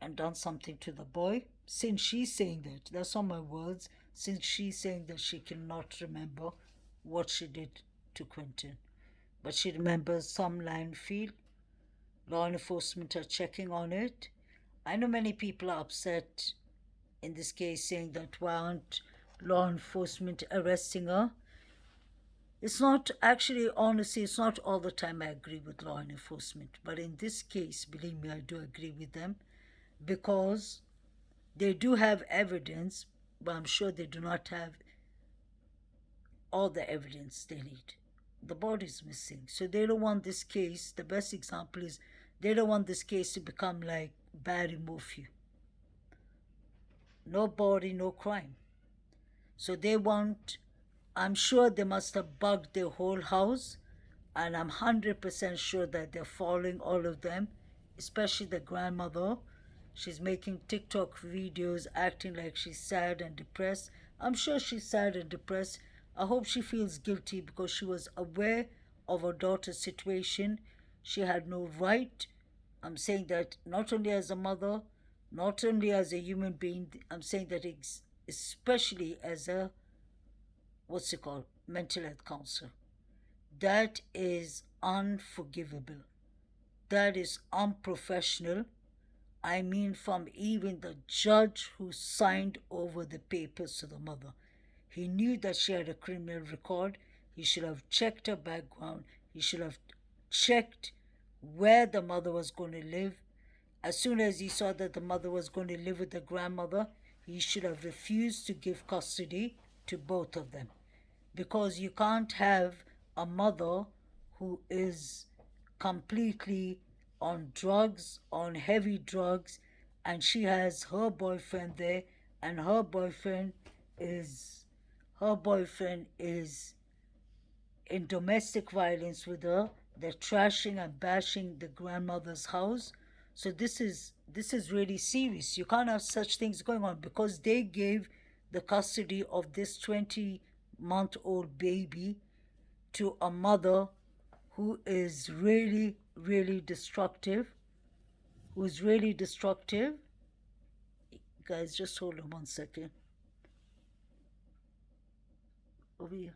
and done something to the boy. Since she's saying that's not my words, since she's saying that she cannot remember what she did to Quinton, but she remembers some landfill. Law enforcement are checking on it. I know many people are upset in this case, saying that why aren't law enforcement arresting her? It's not actually, honestly, it's not all the time I agree with law enforcement, but in this case, believe me, I do agree with them, because they do have evidence, but I'm sure they do not have all the evidence they need. The body's missing, so they don't want this case. The best example is they don't want this case to become like Barry Murphy. No body, no crime. So they want, I'm sure they must have bugged their whole house, and I'm 100% sure that they're following all of them, especially the grandmother. She's making TikTok videos acting like she's sad and depressed. I'm sure she's sad and depressed. I hope she feels guilty because she was aware of her daughter's situation. She had no right. I'm saying that not only as a mother, not only as a human being, I'm saying that especially as a, mental health counselor. That is unforgivable. That is unprofessional. I mean, from even the judge who signed over the papers to the mother. He knew that she had a criminal record. He should have checked her background. He should have checked where the mother was going to live. As soon as he saw that the mother was going to live with the grandmother, he should have refused to give custody to both of them. Because you can't have a mother who is completely on drugs, on heavy drugs, and she has her boyfriend there, and her boyfriend is in domestic violence with her. They're trashing and bashing the grandmother's house. So this is really serious. You can't have such things going on, because they gave the custody of this 20-month-old baby to a mother who is really, really destructive. Guys, just hold on 1 second. Over here.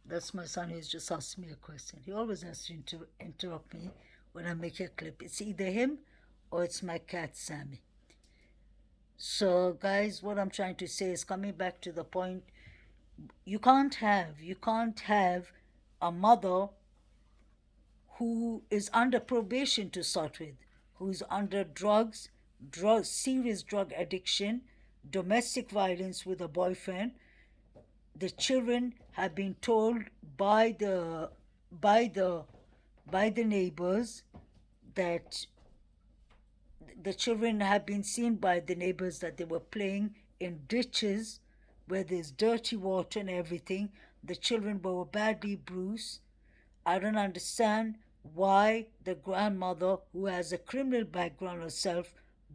That's my son who's just asked me a question. He always has to interrupt me when I make a clip. It's either him or it's my cat, Sammy. So, guys, what I'm trying to say is, coming back to the point, you can't have a mother who is under probation to start with, who's under serious drug addiction, domestic violence with a boyfriend. The children have been told by by the by the neighbors that the children have been seen by the neighbors that they were playing in ditches where there's dirty water and everything. The children were badly bruised. I don't understand why the grandmother, who has a criminal background herself,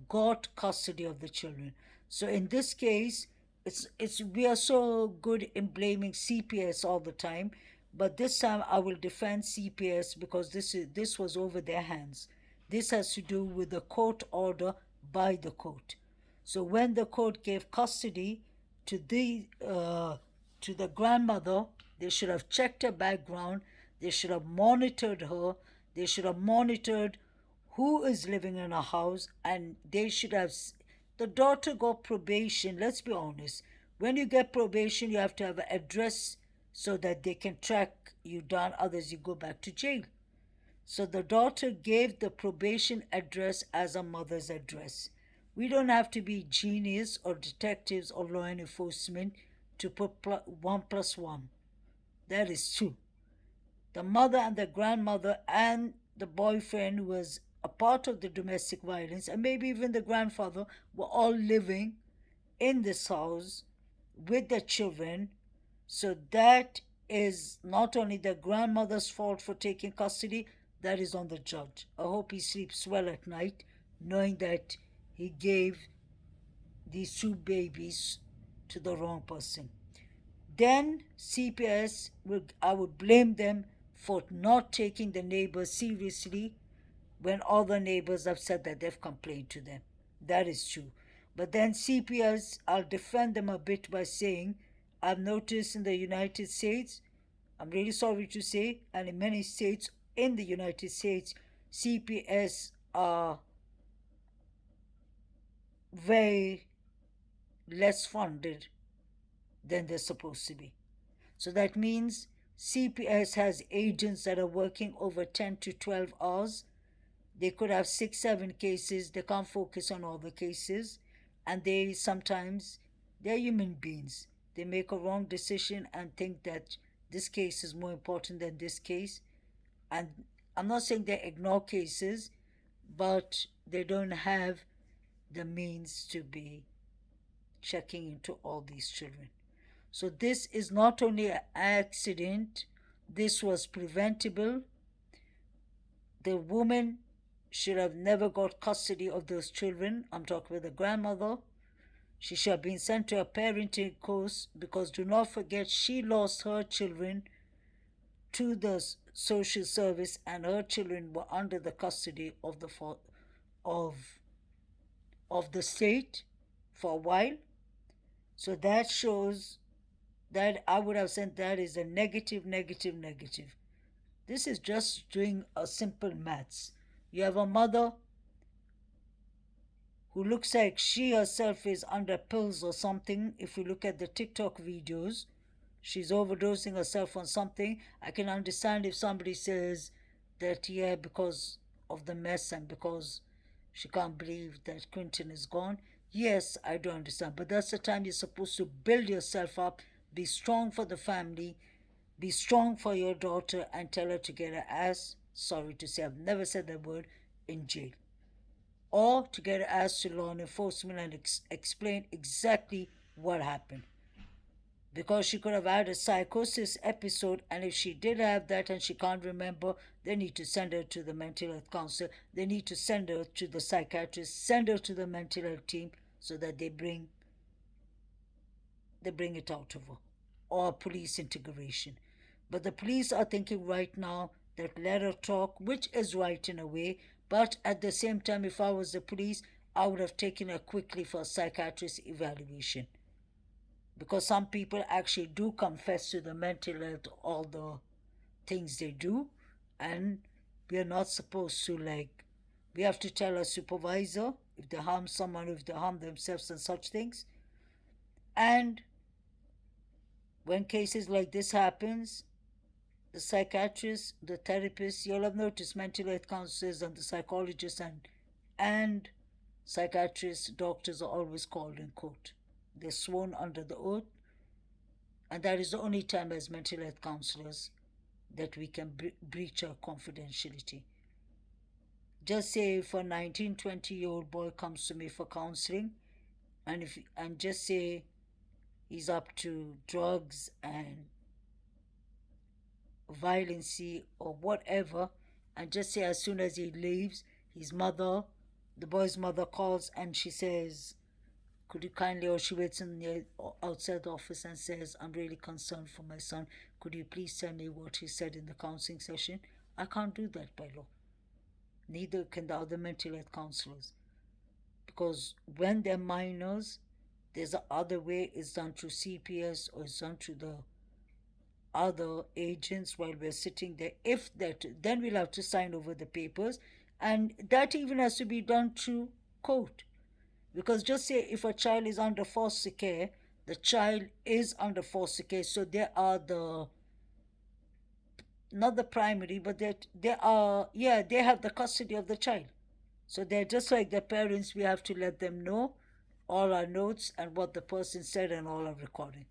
got custody of the children. So in this case, it's we are so good in blaming CPS all the time, but this time I will defend CPS because this was over their hands. This has to do with the court order by the court. So when the court gave custody to the grandmother, they should have checked her background. They should have monitored her. They should have monitored who is living in a house, and they should have. The daughter got probation. Let's be honest. When you get probation, you have to have an address so that they can track you down. Others, you go back to jail. So the daughter gave the probation address as a mother's address. We don't have to be genius or detectives or law enforcement to put 1 + 1. That is true. The mother and the grandmother and the boyfriend who was a part of the domestic violence, and maybe even the grandfather, were all living in this house with the children. So that is not only the grandmother's fault for taking custody, that is on the judge. I hope he sleeps well at night, knowing that he gave these 2 babies to the wrong person. Then CPS, I would blame them for not taking the neighbors seriously when other neighbors have said that they've complained to them. That is true. But then CPS, I'll defend them a bit by saying, I've noticed in the United States, I'm really sorry to say, and in many states in the United States, CPS are very less funded than they're supposed to be. So that means CPS has agents that are working over 10 to 12 hours. They could have 6, 7 cases. They can't focus on all the cases. And they're human beings. They make a wrong decision and think that this case is more important than this case. And I'm not saying they ignore cases, but they don't have the means to be checking into all these children. So this is not only an accident, this was preventable. The woman should have never got custody of those children. I'm talking about the grandmother. She should have been sent to a parenting course, because do not forget, she lost her children to the social service, and her children were under the custody of the state for a while. So that shows that I would have said that is a negative. This is just doing a simple maths. You have a mother who looks like she herself is under pills or something. If you look at the TikTok videos, she's overdosing herself on something. I can understand if somebody says that, yeah, because of the mess and because she can't believe that Quinton is gone. Yes, I do understand. But that's the time you're supposed to build yourself up, be strong for the family, be strong for your daughter, and tell her to get her ass, sorry to say, I've never said that word, in jail. Or to get her ass to law enforcement and explain exactly what happened. Because she could have had a psychosis episode, and if she did have that and she can't remember, they need to send her to the mental health counselor. They need to send her to the psychiatrist, send her to the mental health team, so that they bring it out of her. Or police integration. But the police are thinking right now that let her talk, which is right in a way, but at the same time, if I was the police, I would have taken her quickly for a psychiatrist evaluation. Because some people actually do confess to the mental health, all the things they do, and we are not supposed to, we have to tell a supervisor if they harm someone, if they harm themselves and such things. And when cases like this happens, the psychiatrists, the therapists, you'll have noticed mental health counselors and the psychologists and psychiatrists, doctors are always called in court. They're sworn under the oath, and that is the only time as mental health counselors that we can breach our confidentiality. Just say if a 19, 20-year-old boy comes to me for counseling, and just say he's up to drugs and violence or whatever, and just say as soon as he leaves, the boy's mother calls and she says, could you kindly, or she waits outside the office and says, I'm really concerned for my son, could you please tell me what he said in the counseling session? I can't do that by law. Neither can the other mental health counselors. Because when they're minors, there's a other way, it's done through CPS or it's done through the other agents while we're sitting there. If that, then we'll have to sign over the papers, and that even has to be done through court. Because just say if a child is under foster care, the child is under foster care, so they are not the primary, but they have the custody of the child. So they're just like the parents. We have to let them know all our notes and what the person said and all our recording.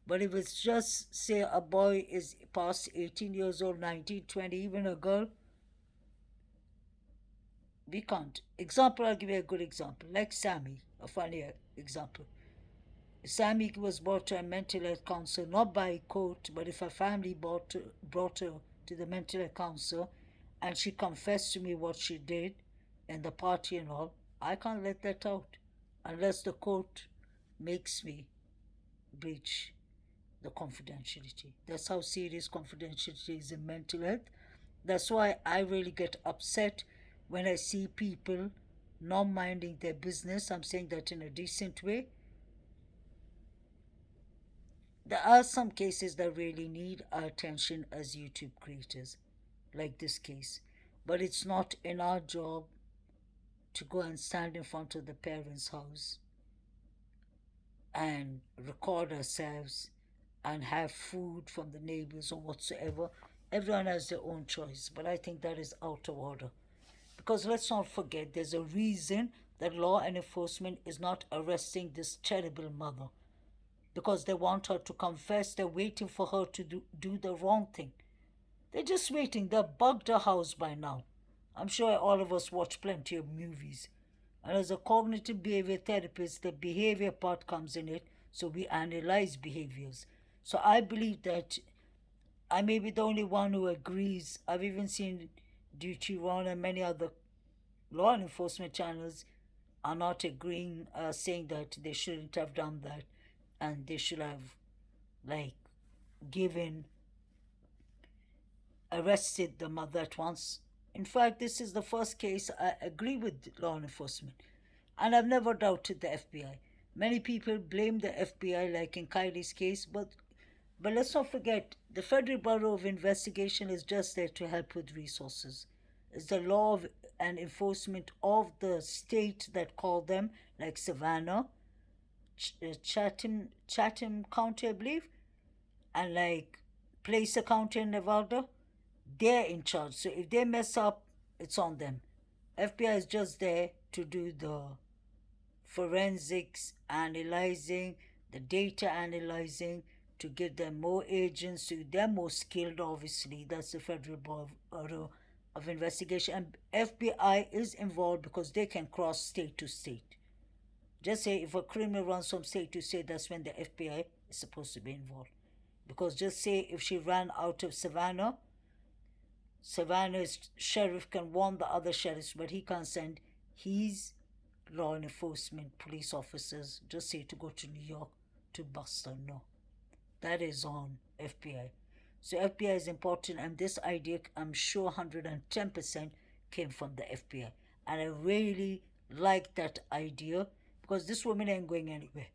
But if it's just, say, a boy is past 18 years old, 19, 20, even a girl, we can't. Example, I'll give you a good example. Like Sammy, a funny example. Sammy was brought to a mental health counselor, not by court, but if a family brought her to the mental health counselor and she confessed to me what she did and the party and all, I can't let that out unless the court makes me breach the confidentiality. That's how serious confidentiality is in mental health. That's why I really get upset when I see people not minding their business. I'm saying that in a decent way. There are some cases that really need our attention as YouTube creators, like this case. But it's not in our job to go and stand in front of the parents' house and record ourselves and have food from the neighbors or whatsoever. Everyone has their own choice, but I think that is out of order. Because let's not forget, there's a reason that law and enforcement is not arresting this terrible mother. Because they want her to confess, they're waiting for her to do the wrong thing. They're just waiting. They've bugged her house by now. I'm sure all of us watch plenty of movies. And as a cognitive behavior therapist, the behavior part comes in it, so we analyze behaviors. So I believe that I may be the only one who agrees. I've even seen Duty Ron and many other law enforcement channels are not agreeing, saying that they shouldn't have done that and they should have, arrested the mother at once. In fact, this is the first case I agree with law enforcement. And I've never doubted the FBI. Many people blame the FBI, like in Kylie's case, but let's not forget, the Federal Bureau of Investigation is just there to help with resources. It's the law and enforcement of the state that call them, like Savannah, Chatham County, I believe, and like Placer County in Nevada. They're in charge. So if they mess up, it's on them. FBI is just there to do the forensics, analyzing, the data analyzing, to give them more agents, so they're more skilled, obviously. That's the Federal Bureau of Investigation. And FBI is involved because they can cross state to state. Just say if a criminal runs from state to state, that's when the FBI is supposed to be involved. Because just say if she ran out of Savannah's sheriff can warn the other sheriffs, but he can't send his law enforcement police officers, just say, to go to New York to bust her. No. That is on FBI. So FBI is important, and this idea, I'm sure 110% came from the FBI. And I really like that idea because this woman ain't going anywhere.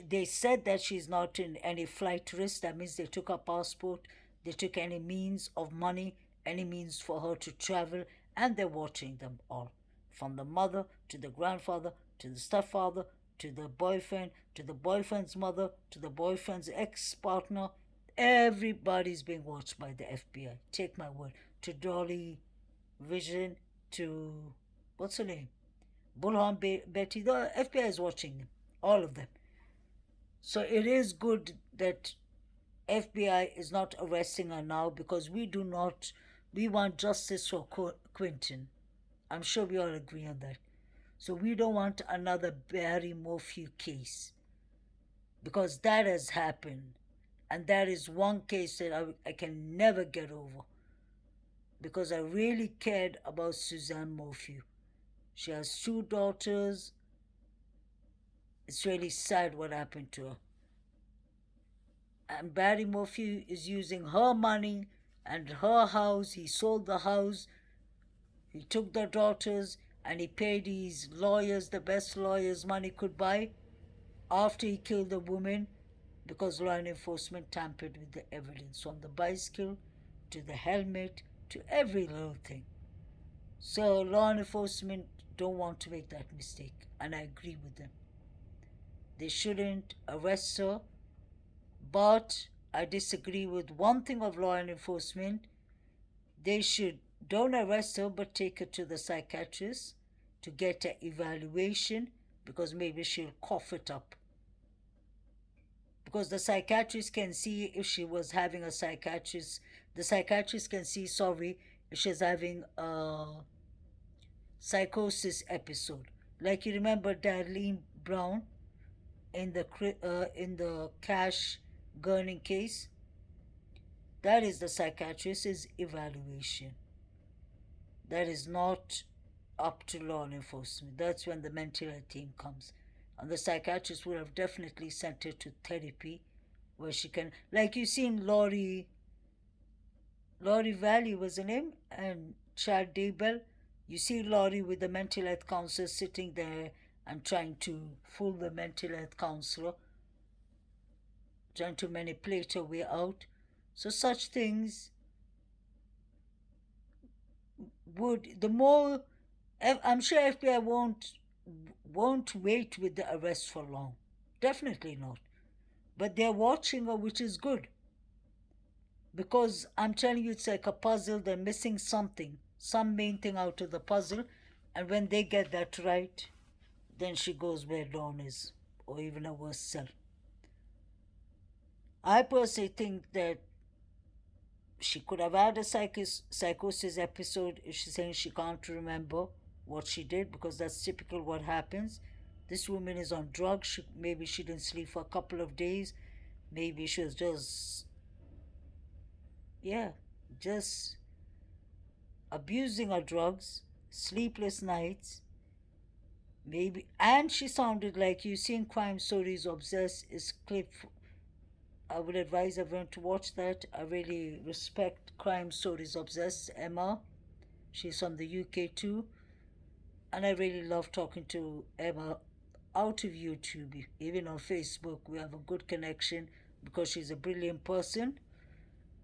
They said that she's not in any flight risk. That means they took her passport, they took any means of money, any means for her to travel, and they're watching them all. From the mother to the grandfather to the stepfather to the boyfriend to the boyfriend's mother to the boyfriend's ex-partner. Everybody's being watched by the FBI. Take my word. To Dolly Vision, to what's her name? Bullhorn Betty. The FBI is watching them, all of them. So it is good that FBI is not arresting her now, because we want justice for Quinton. I'm sure we all agree on that. So we don't want another Barry Morphew case, because that has happened. And that is one case that I can never get over, because I really cared about Suzanne Morphew. She has 2 daughters. It's really sad what happened to her. And Barry Morphew is using her money and her house. He sold the house. He took the daughters and he paid his lawyers the best lawyers money could buy after he killed the woman, because law enforcement tampered with the evidence, from the bicycle to the helmet to every little thing. So law enforcement don't want to make that mistake, and I agree with them. They shouldn't arrest her, but I disagree with one thing of law enforcement. They don't arrest her, but take her to the psychiatrist to get an evaluation, because maybe she'll cough it up. Because the psychiatrist can see if she was having the psychiatrist can see, if she's having a psychosis episode. Like, you remember Darlene Brown in the Cash Gurning case? That is the psychiatrist's evaluation. That is not up to law enforcement. That's when the mental health team comes. And the psychiatrist would have definitely sent her to therapy, where she can, like you seen Lori Valley was her name, and Chad Daybell. You see Lori with the mental health counselor sitting there and trying to fool the mental health counselor, trying to manipulate her way out. So such things I'm sure FBI won't wait with the arrest for long. Definitely not. But they're watching her, which is good. Because I'm telling you, it's like a puzzle. They're missing something, some main thing out of the puzzle. And when they get that right, then she goes where Dawn is, or even a worse self. I personally think that she could have had a psychosis episode if she's saying she can't remember what she did, because that's typical what happens. This woman is on drugs. Maybe she didn't sleep for a couple of days. Maybe she was just abusing her drugs, sleepless nights. Maybe, and she sounded like, you seen Crime Stories Obsessed is clip. I would advise everyone to watch that. I really respect Crime Stories Obsessed, Emma. She's from the UK too. And I really love talking to Emma out of YouTube. Even on Facebook, we have a good connection, because she's a brilliant person.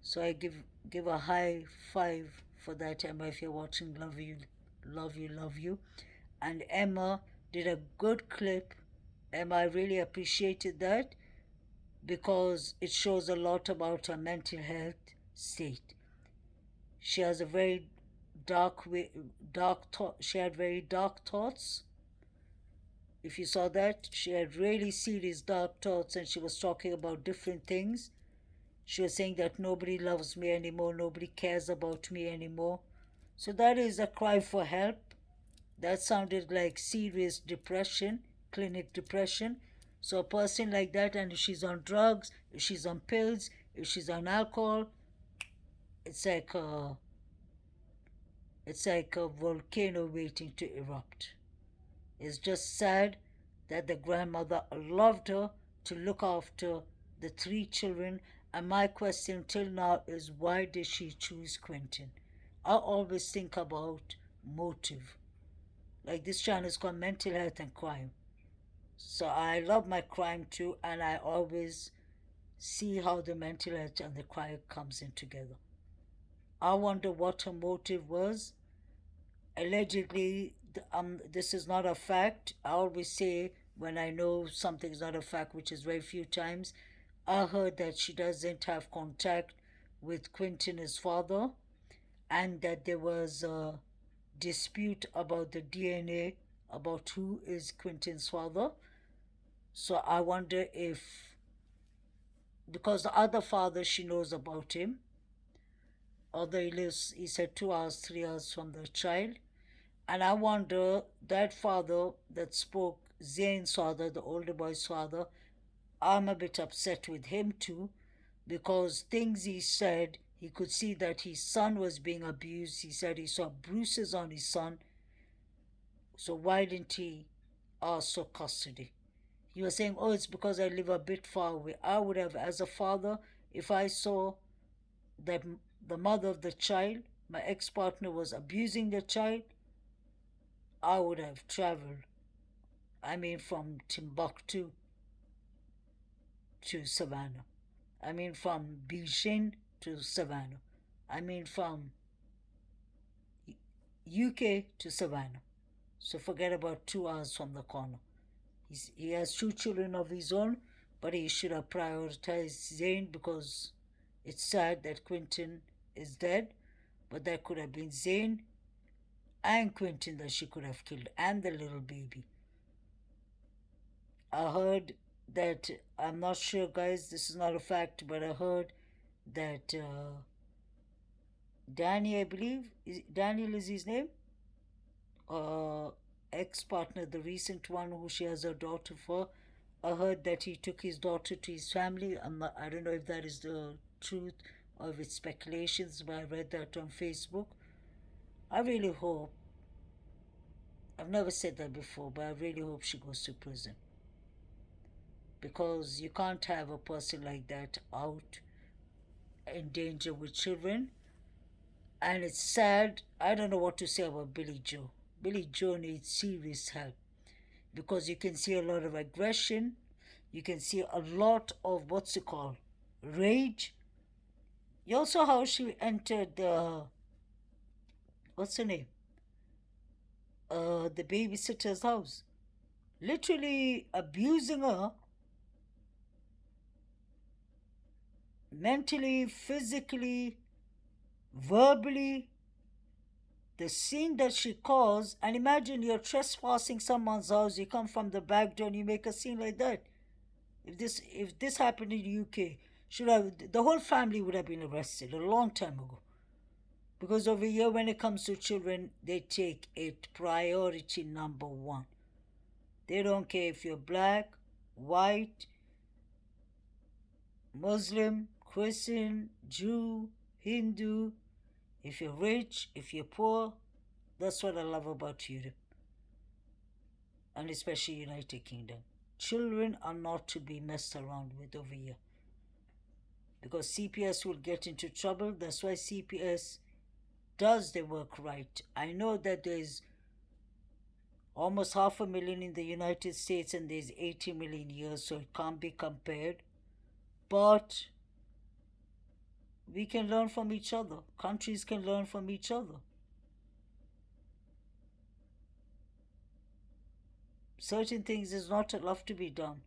So I give a high 5 for that, Emma, if you're watching. Love you, love you, love you. And Emma did a good clip. Emma, I really appreciated that, because it shows a lot about her mental health state. She has a very she had very dark thoughts. If you saw that, she had really serious dark thoughts, and she was talking about different things. She was saying that nobody loves me anymore, nobody cares about me anymore. So that is a cry for help. That sounded like serious depression, clinic depression. So a person like that, and if she's on drugs, if she's on pills, if she's on alcohol, it's like a volcano waiting to erupt. It's just sad that the grandmother loved her to look after the 3 children. And my question till now is, why did she choose Quinton? I always think about motive. Like, this channel is called Mental Health and Crime. So I love my crime too, and I always see how the mental health and the crime comes in together. I wonder what her motive was. Allegedly, this is not a fact. I always say, when I know something is not a fact, which is very few times, I heard that she doesn't have contact with Quinton, his father, and that there was a dispute about the DNA, about who is Quinton's father. So I wonder if, because the other father, she knows about him, although he lives, he said 2 hours, 3 hours from the child. And I wonder, that father that spoke, Zane's father, the older boy's father, I'm a bit upset with him too, because things he said, he could see that his son was being abused. He said he saw bruises on his son. So why didn't he ask for custody? He was saying, oh, it's because I live a bit far away. I would have, as a father, if I saw that the mother of the child, my ex-partner, was abusing the child, I would have traveled, I mean, from Timbuktu to Savannah. I mean, from Beijing to Savannah. I mean, from UK to Savannah. So forget about 2 hours from the corner. He has 2 children of his own, but he should have prioritized Zane, because it's sad that Quinton is dead, but that could have been Zane and Quinton that she could have killed, and the little baby. I heard that, I'm not sure, guys, this is not a fact, but I heard that Danny, I believe, Daniel is his name, ex-partner, the recent one who she has her daughter for, I heard that he took his daughter to his family. I don't know if that is the truth or if it's speculations, but I read that on Facebook. I really hope, I've never said that before, but I really hope she goes to prison. Because you can't have a person like that out in danger with children. And it's sad. I don't know what to say about Billy Joe. Billy Joe needs serious help, because you can see a lot of aggression. You can see a lot of, what's it called, rage. You also how she entered the, what's her name, the babysitter's house, literally abusing her mentally, physically, verbally. The scene that she caused, and imagine you're trespassing someone's house, you come from the back door and you make a scene like that. If this happened in the UK, the whole family would have been arrested a long time ago. Because over here, when it comes to children, they take it priority number one. They don't care if you're black, white, Muslim, Christian, Jew, Hindu, if you're rich, if you're poor. That's what I love about Europe, and especially United Kingdom. Children are not to be messed around with over here, because CPS will get into trouble. That's why CPS does their work right. I know that there's almost 500,000 in the United States and there's 80 million here, so it can't be compared. But we can learn from each other. Countries can learn from each other. Certain things is not allowed to be done,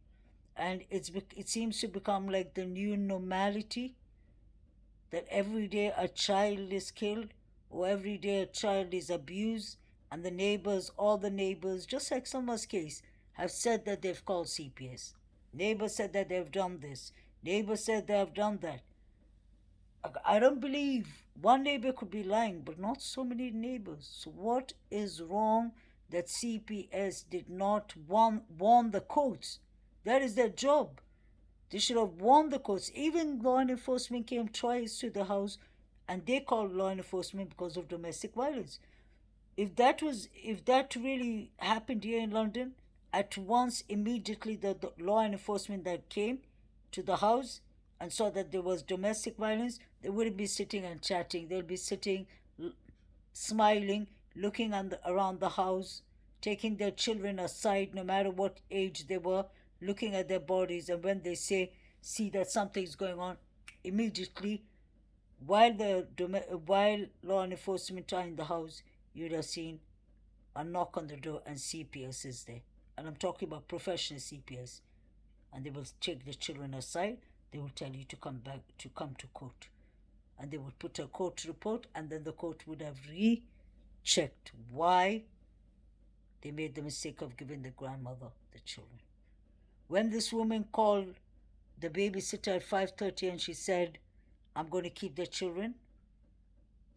and it seems to become like the new normality, that every day a child is killed, or every day a child is abused, and the neighbors, all the neighbors, just like someone's case, have said that they've called CPS. Neighbor said that they've done this. Neighbor said they have done that. I don't believe one neighbor could be lying, but not so many neighbors. So what is wrong that CPS did not warn the courts? That is their job. They should have warned the courts. Even law enforcement came twice to the house, and they called law enforcement because of domestic violence. If that really happened here in London, at once, immediately, the law enforcement that came to the house and saw that there was domestic violence, they wouldn't be sitting and chatting. They'll be sitting, smiling, looking around the house, taking their children aside, no matter what age they were, looking at their bodies. And when they see that something's going on, immediately, while law enforcement are in the house, you'd have seen a knock on the door and CPS is there. And I'm talking about professional CPS. And they will take the children aside. they will tell you to come to court. And they would put a court report, and then the court would have rechecked why they made the mistake of giving the grandmother the children. When this woman called the babysitter at 5:30 and she said, I'm going to keep the children,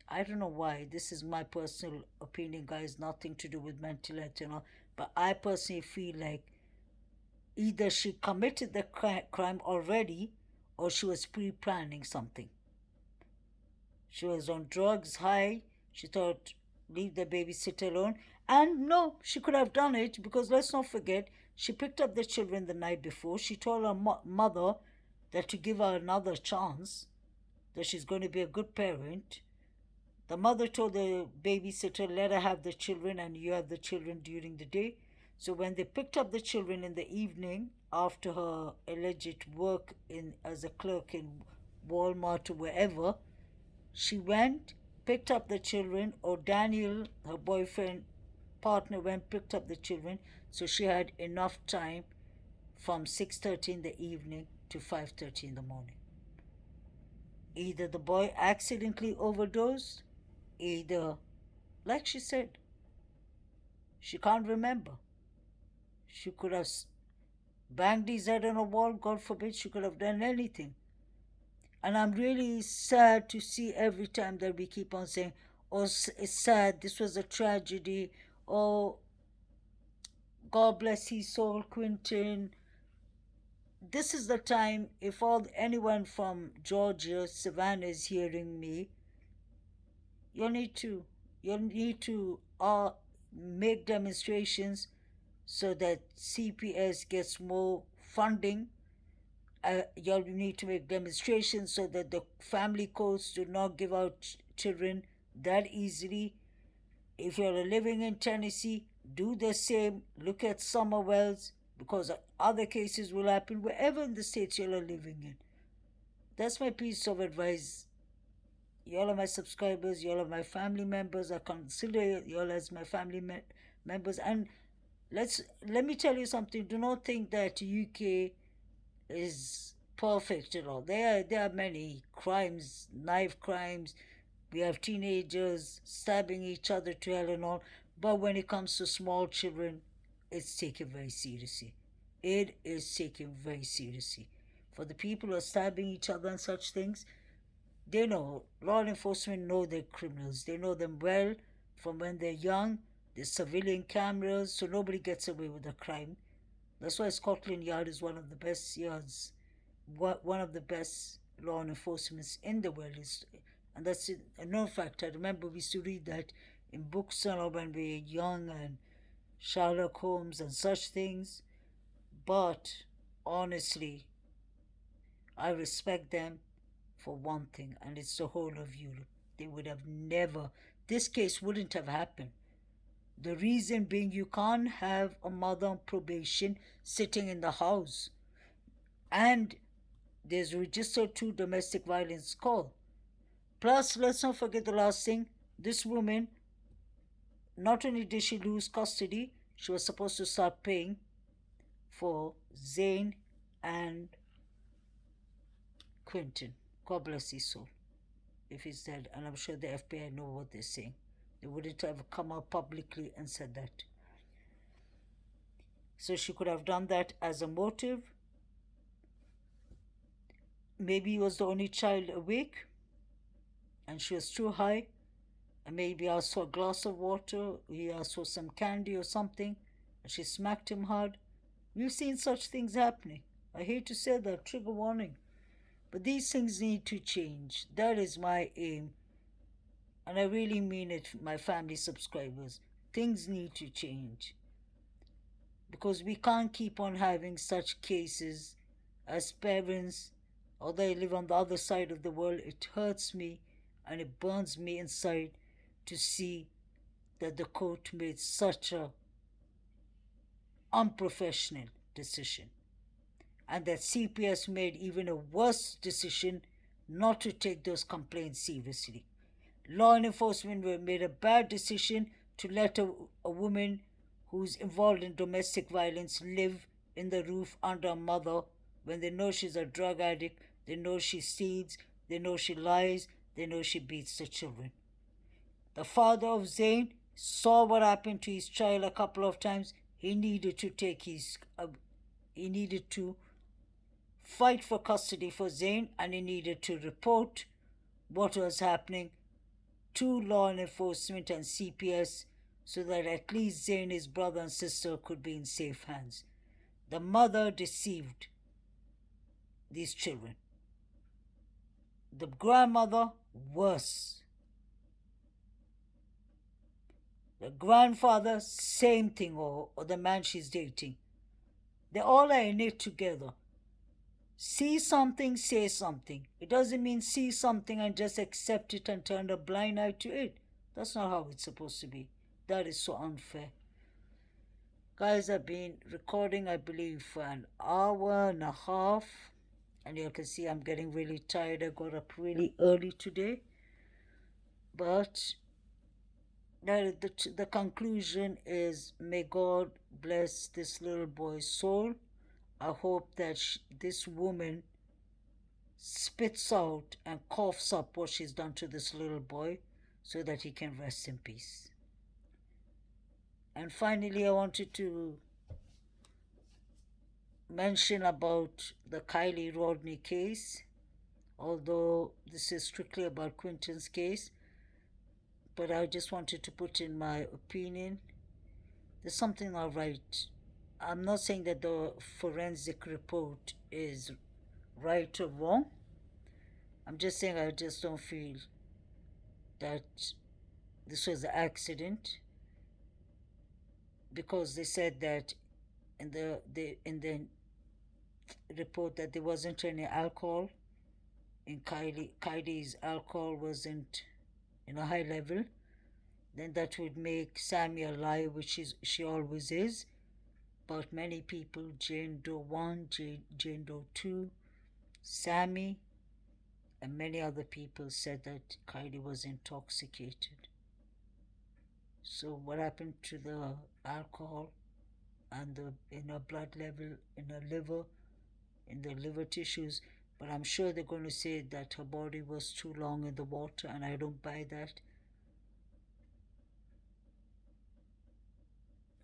I don't know why. This is my personal opinion, guys, nothing to do with mental health and all. But I personally feel like either she committed the crime already or she was pre-planning something. She was on drugs, high. She thought, leave the babysitter alone. And no, she could have done it because let's not forget, she picked up the children the night before. She told her mother that to give her another chance, that she's going to be a good parent. The mother told the babysitter, let her have the children and you have the children during the day. So when they picked up the children in the evening after her alleged work as a clerk in Walmart or wherever, she went, picked up the children, or Daniel, her boyfriend, partner, went, picked up the children. So she had enough time from 6:30 in the evening to 5:30 in the morning. Either the boy accidentally overdosed, either, like she said, she can't remember. She could have banged his head on a wall, God forbid, she could have done anything. And I'm really sad to see every time that we keep on saying, oh, it's sad, this was a tragedy, oh, God bless his soul, Quinton. This is the time, if anyone from Georgia, Savannah is hearing me, you need to make demonstrations so that CPS gets more funding. Y'all need to make demonstrations so that the family courts do not give out children that easily. If you're living in Tennessee, do the same. Look at summer wells, because other cases will happen wherever in the states y'all are living in. That's my piece of advice. Y'all are my subscribers, y'all are my family members. I consider y'all as my family members. And let me tell you something. Do not think that UK is perfect at all. There are many crimes, knife crimes. We have teenagers stabbing each other to hell and all. But when it comes to small children, it's taken very seriously. It is taken very seriously. For the people who are stabbing each other and such things, they know, law enforcement know their criminals. They know them well from when they're young. There's civilian cameras, so nobody gets away with a crime. That's why Scotland Yard is one of the best yards, one of the best law enforcements in the world. And that's a known fact. I remember we used to read that in books when we were young, and Sherlock Holmes and such things. But honestly, I respect them for one thing, and it's the whole of Europe. They would have never, this case wouldn't have happened. The reason being, you can't have a mother on probation sitting in the house. And there's registered 2 domestic violence call. Plus, let's not forget the last thing. This woman, not only did she lose custody, she was supposed to start paying for Zane and Quinton. God bless his soul, if he's dead. And I'm sure the FBI know what they're saying. They wouldn't have come out publicly and said that. So she could have done that as a motive. Maybe he was the only child awake and she was too high, and maybe asked for a glass of water, he asked for some candy or something, and she smacked him hard. We've seen such things happening. I hate to say that, trigger warning. But these things need to change. That is my aim. And I really mean it, my family subscribers. Things need to change. Because we can't keep on having such cases as parents. Although I live on the other side of the world, it hurts me and it burns me inside to see that the court made such a unprofessional decision. And that CPS made even a worse decision not to take those complaints seriously. Law enforcement made a bad decision to let a woman who's involved in domestic violence live in the roof under a mother when they know she's a drug addict, they know she steals, they know she lies, they know she beats the children. The father of Zayn saw what happened to his child a couple of times. He needed to fight for custody for Zayn, and he needed to report what was happening to law enforcement and CPS so that at least Zayn, his brother and sister, could be in safe hands. The mother deceived these children. The grandmother, worse. The grandfather, same thing, or the man she's dating. They all are in it together. See something, say something. It doesn't mean see something and just accept it and turn a blind eye to it. That's not how it's supposed to be. That is so unfair. Guys, I've been recording, I believe, for an hour and a half. And you can see I'm getting really tired. I got up really early today. But the conclusion is, may God bless this little boy's soul. I hope that this woman spits out and coughs up what she's done to this little boy so that he can rest in peace. And finally, I wanted to mention about the Kylie Rodney case, although this is strictly about Quinton's case, but I just wanted to put in my opinion. There's something not right. I'm not saying that the forensic report is right or wrong. I'm just saying I just don't feel that this was an accident, because they said that in the report that there wasn't any alcohol in Kylie's alcohol wasn't in a high level. Then that would make Sammy a liar, which she always is. But many people, Jane Doe 1, Jane Doe 2, Sammy, and many other people said that Kylie was intoxicated. So what happened to the alcohol and in her blood level, in her liver, in the liver tissues? But I'm sure they're going to say that her body was too long in the water, and I don't buy that.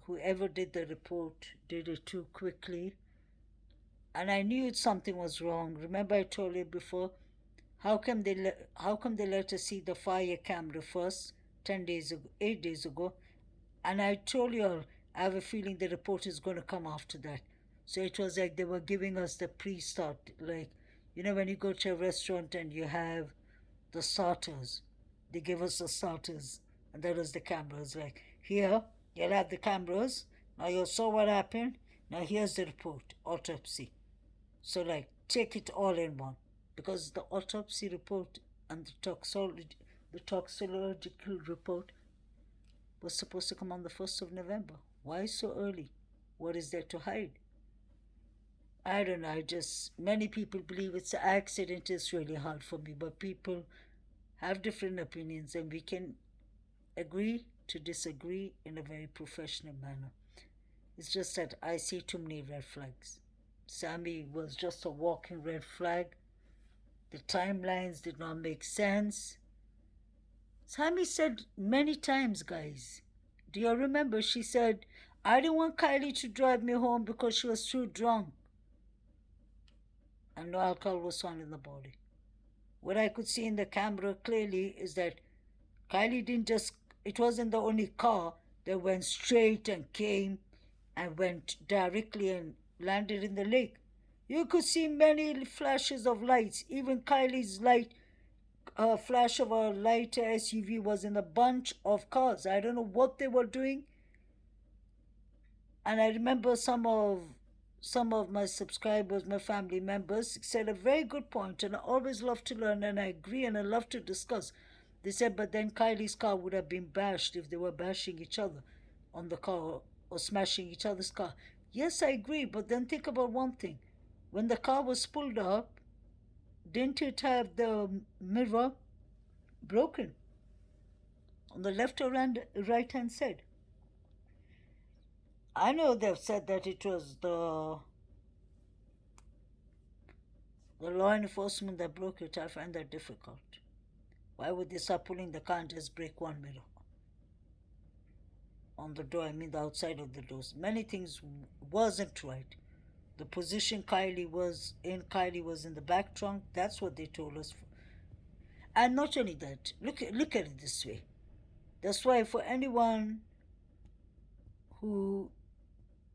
Whoever did the report did it too quickly, and I knew something was wrong. Remember I told you before, how come they let us see the fire camera first 8 days ago, and I told you all, I have a feeling the report is going to come after that. So it was like they were giving us the pre-start, like, you know, when you go to a restaurant and you have the starters, they give us the starters, and that was the cameras. Like, here you'll have the cameras, now you saw what happened, now here's the report, autopsy. So like, take it all in one, because the autopsy report and the toxicological report was supposed to come on the 1st of November. Why so early? What is there to hide? I don't know. Many people believe it's an accident. It's really hard for me, but people have different opinions, and we can agree to disagree in a very professional manner. It's just that I see too many red flags. Sammy was just a walking red flag. The timelines did not make sense. Sammy said many times, guys, do you remember? She said, I didn't want Kylie to drive me home because she was too drunk. And no alcohol was found in the body. What I could see in the camera clearly is that Kylie it wasn't the only car that went straight and came and went directly and landed in the lake. You could see many flashes of lights. Even Kylie's flash of a light SUV was in a bunch of cars. I don't know what they were doing. And I remember some of my subscribers, my family members, said a very good point, and I always love to learn, and I agree, and I love to discuss. They said, but then Kylie's car would have been bashed if they were bashing each other on the car or smashing each other's car. Yes, I agree, but then think about one thing. When the car was pulled up, didn't it have the mirror broken on the left or right hand side? I know they've said that it was the The law enforcement that broke it, I find that difficult. Why would they start pulling the car and just break one mirror? On the door, I mean the outside of the doors. Many things wasn't right. The position Kylie was in the back trunk. That's what they told us. And not only that, look at it this way. That's why for anyone who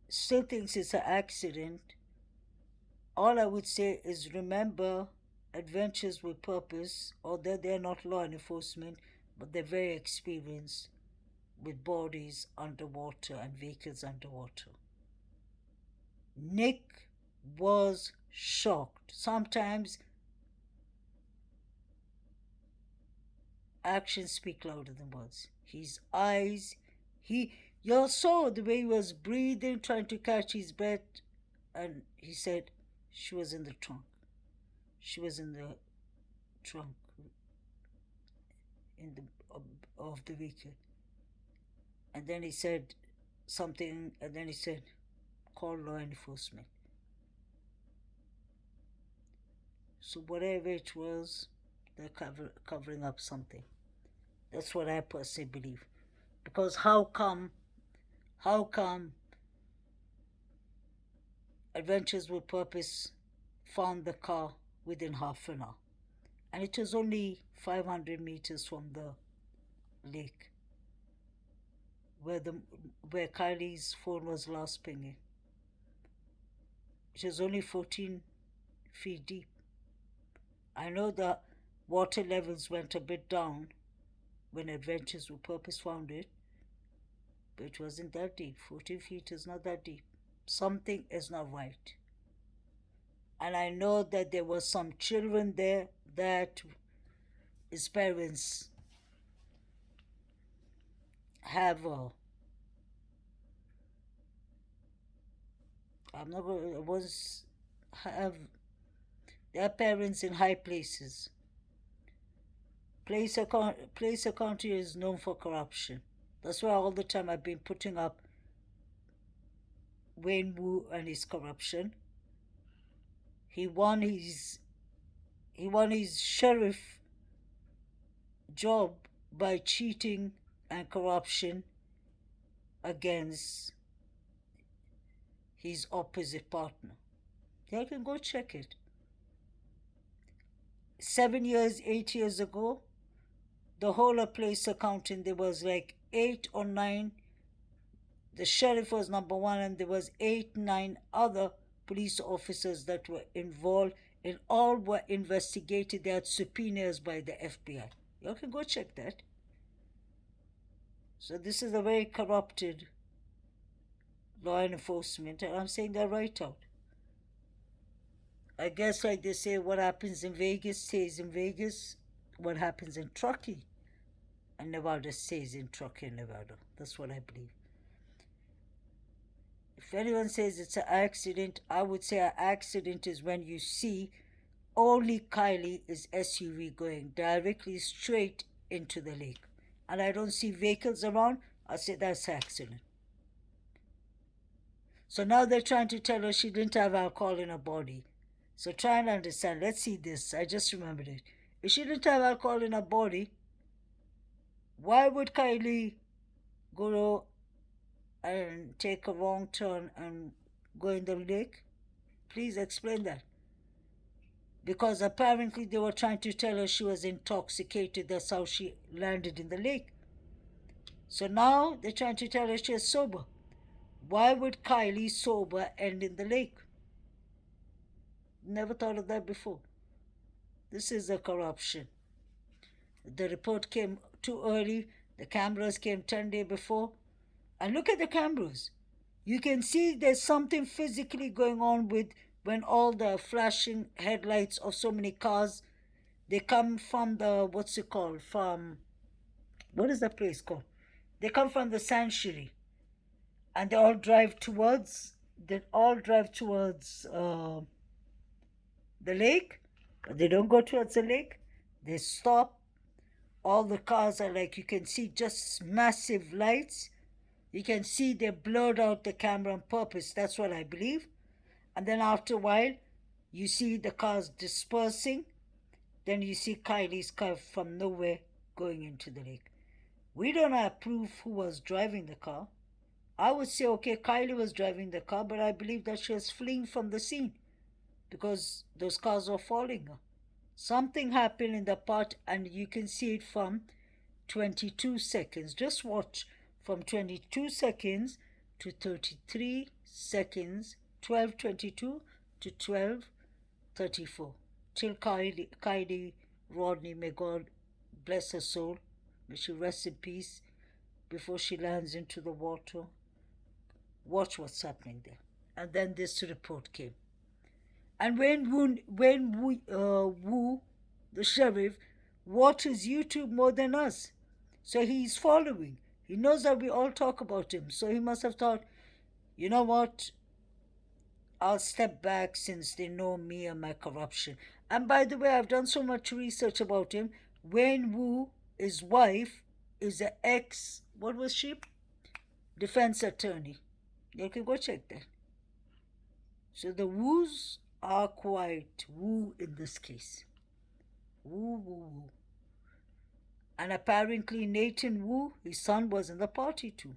still thinks it's an accident, all I would say is remember Adventures with Purpose, although they're not law enforcement, but they're very experienced with bodies underwater and vehicles underwater. Nick was shocked. Sometimes actions speak louder than words. His eyes, you saw the way he was breathing, trying to catch his breath, and he said she was in the trunk. She was in the trunk of the vehicle. And then he said something, and then he said, call law enforcement. So whatever it was, they're covering up something. That's what I personally believe. Because how come Adventures with Purpose found the car within half an hour? And it was only 500 meters from the lake where Kylie's phone was last pinging. It was only 14 feet deep. I know the water levels went a bit down when Adventures with Purpose found it, but it wasn't that deep. 14 feet is not that deep. Something is not right. And I know that there were some children there that his parents have their parents in high places. Placer County is known for corruption. That's why all the time I've been putting up Wayne Wu and his corruption. He won his sheriff job by cheating and corruption against his opposite partner. You can go check it. 7 years, 8 years ago, the whole of Placer County, there was like 8 or 9. The sheriff was number 1, and there was 8, 9 other police officers that were involved, and all were investigated. They had subpoenas by the FBI. You can go check that. So this is a very corrupted law enforcement, and I'm saying that right out. I guess like they say, what happens in Vegas stays in Vegas. What happens in Truckee and Nevada stays in Truckee and Nevada. That's what I believe. If anyone says it's an accident, I would say an accident is when you see only Kylie's SUV going directly straight into the lake. And I don't see vehicles around, I say that's an accident. So now they're trying to tell her she didn't have alcohol in her body. So try and understand. Let's see this. I just remembered it. If she didn't have alcohol in her body, why would Kylie go and take a wrong turn and go in the lake? Please explain that. Because apparently they were trying to tell her she was intoxicated. That's how she landed in the lake. So now they're trying to tell her she's sober. Why would Kylie sober end in the lake? Never thought of that before. This is a corruption. The report came too early. The cameras came 10 days before. And look at the cameras. You can see there's something physically going on with when all the flashing headlights of so many cars, they come from the, what's it called? What is that place called? They come from the sanctuary. And they all drive towards the lake, but they don't go towards the lake. They stop. All the cars are like, you can see just massive lights. You can see they blurred out the camera on purpose. That's what I believe. And then after a while, You see the cars dispersing, then you see Kylie's car from nowhere going into the lake. We don't have proof who was driving the car. I would say, okay, Kylie was driving the car, but I believe that she was fleeing from the scene because those cars were following her. Something happened in the part, and you can see it from 22 seconds. Just watch from 22 seconds to 33 seconds, 12:22 to 12:34, till Kylie Rodney, may God bless her soul, may she rest in peace, before she lands into the water. Watch what's happening there. And then this report came. And when Wu, the sheriff, watches YouTube more than us, so he's following. He knows that we all talk about him, so he must have thought, you know what? I'll step back since they know me and my corruption. And by the way, I've done so much research about him. Wayne Wu, his wife, is an ex, what was she? Defense attorney. You can go check that. So the Wus are quite Wu in this case. Woo. And apparently Nathan Wu, his son, was in the party too.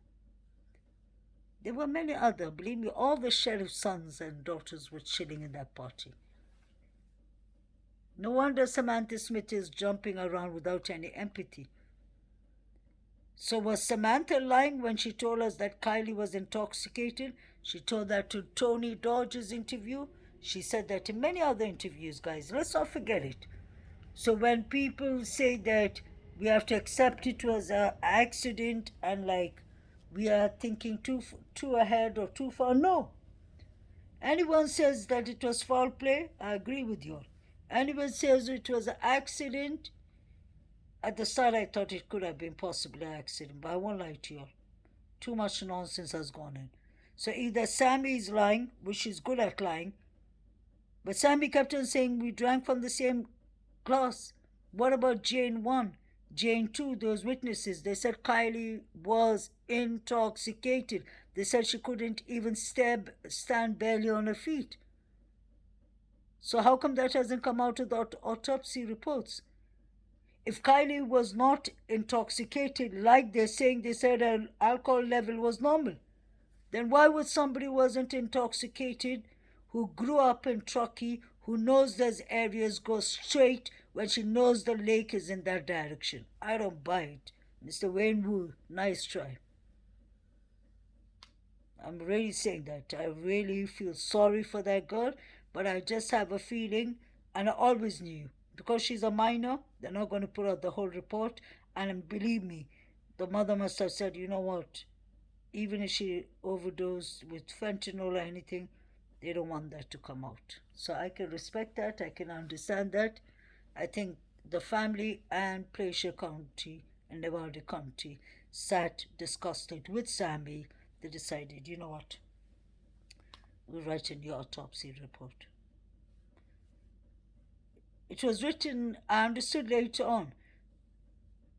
There were many other, believe me, all the sheriff's sons and daughters were chilling in that party. No wonder Samantha Smith is jumping around without any empathy. So was Samantha lying when she told us that Kylie was intoxicated? She told that to Tony Dodge's interview. She said that in many other interviews, guys. Let's not forget it. So when people say that we have to accept it was an accident and like we are thinking too ahead or too far, no. Anyone says that it was foul play, I agree with you. Anyone says it was an accident, at the start I thought it could have been possibly an accident, but I won't lie to you. Too much nonsense has gone in. So either Sammy is lying, which she's good at lying, but Sammy kept on saying we drank from the same glass. What about Jane 1? Jane 2, those witnesses, they said Kylie was intoxicated. They said she couldn't even stand barely on her feet. So how come that hasn't come out of the autopsy reports? If Kylie was not intoxicated, like they're saying, they said her alcohol level was normal, then why would somebody who wasn't intoxicated, who grew up in Truckee, who knows those areas, go straight when she knows the lake is in that direction? I don't buy it. Mr. Wayne Wu, nice try. I'm really saying that. I really feel sorry for that girl, but I just have a feeling, and I always knew, because she's a minor, they're not going to put out the whole report. And believe me, the mother must have said, you know what, even if she overdosed with fentanyl or anything, they don't want that to come out. So I can respect that. I can understand that. I think the family and Placer County and Nevada County sat, discussed it with Sammy. They decided, you know what, we'll write in the autopsy report. It was written, I understood later on,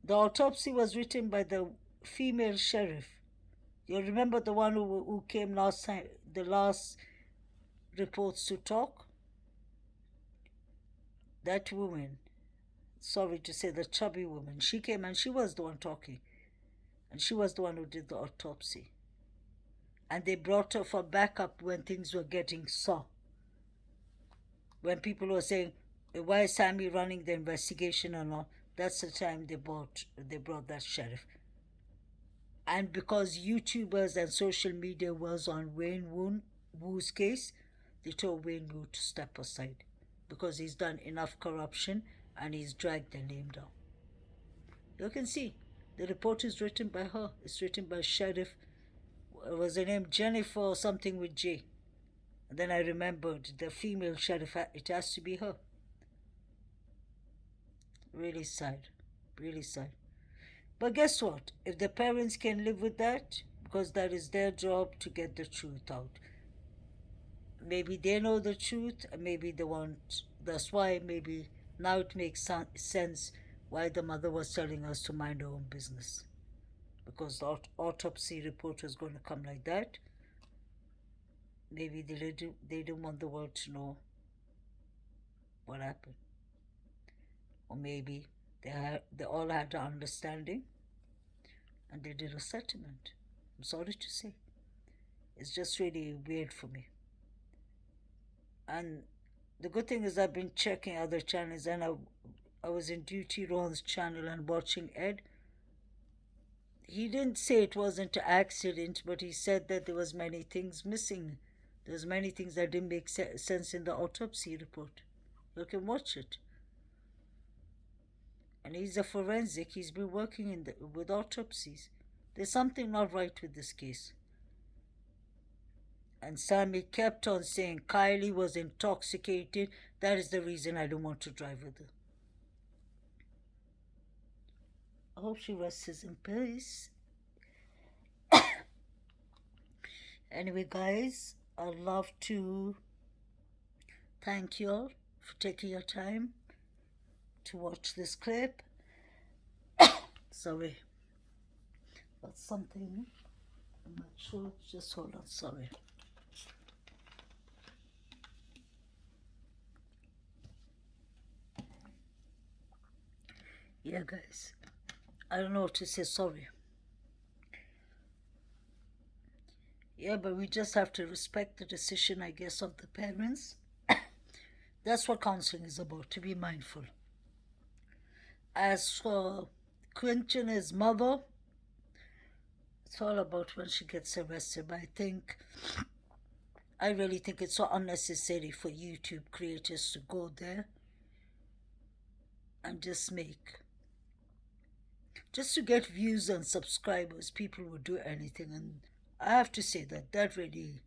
the autopsy was written by the female sheriff. You remember the one who came last time, the last reports to talk? That woman, sorry to say, the chubby woman, she came and she was the one talking. And she was the one who did the autopsy. And they brought her for backup when things were getting sour. When people were saying, why is Sammy running the investigation or not? That's the time they brought that sheriff. And because YouTubers and social media was on Wayne Wu's case, they told Wayne Wu to step aside because he's done enough corruption and he's dragged their name down. You can see, the report is written by her. It's written by Sheriff, was her name Jennifer or something with J. And then I remembered the female sheriff, it has to be her. Really sad, really sad. But guess what? If the parents can live with that, because that is their job to get the truth out. Maybe they know the truth, and maybe they want, that's why maybe now it makes sense why the mother was telling us to mind our own business. Because the autopsy report was going to come like that. Maybe they didn't want the world to know what happened. Or maybe they all had an understanding and they did a settlement. I'm sorry to say. It's just really weird for me. And the good thing is I've been checking other channels, and I was in Duty Ron's channel and watching Ed. He didn't say it wasn't an accident, but he said that there was many things missing. There's many things that didn't make sense in the autopsy report. You can watch it. And he's a forensic. He's been working with autopsies. There's something not right with this case. And Sammy kept on saying Kylie was intoxicated. That is the reason I don't want to drive with her. I hope she rests in peace. Anyway, guys, I'd love to thank you all for taking your time to watch this clip. Sorry. Got something in my throat. Just hold on. Sorry. Yeah, guys. I don't know what to say. Sorry. Yeah, but we just have to respect the decision, I guess, of the parents. That's what counseling is about, to be mindful. As for Quinton, his mother, it's all about when she gets arrested. But I really think it's so unnecessary for YouTube creators to go there and just to get views and subscribers. People would do anything, and I have to say that really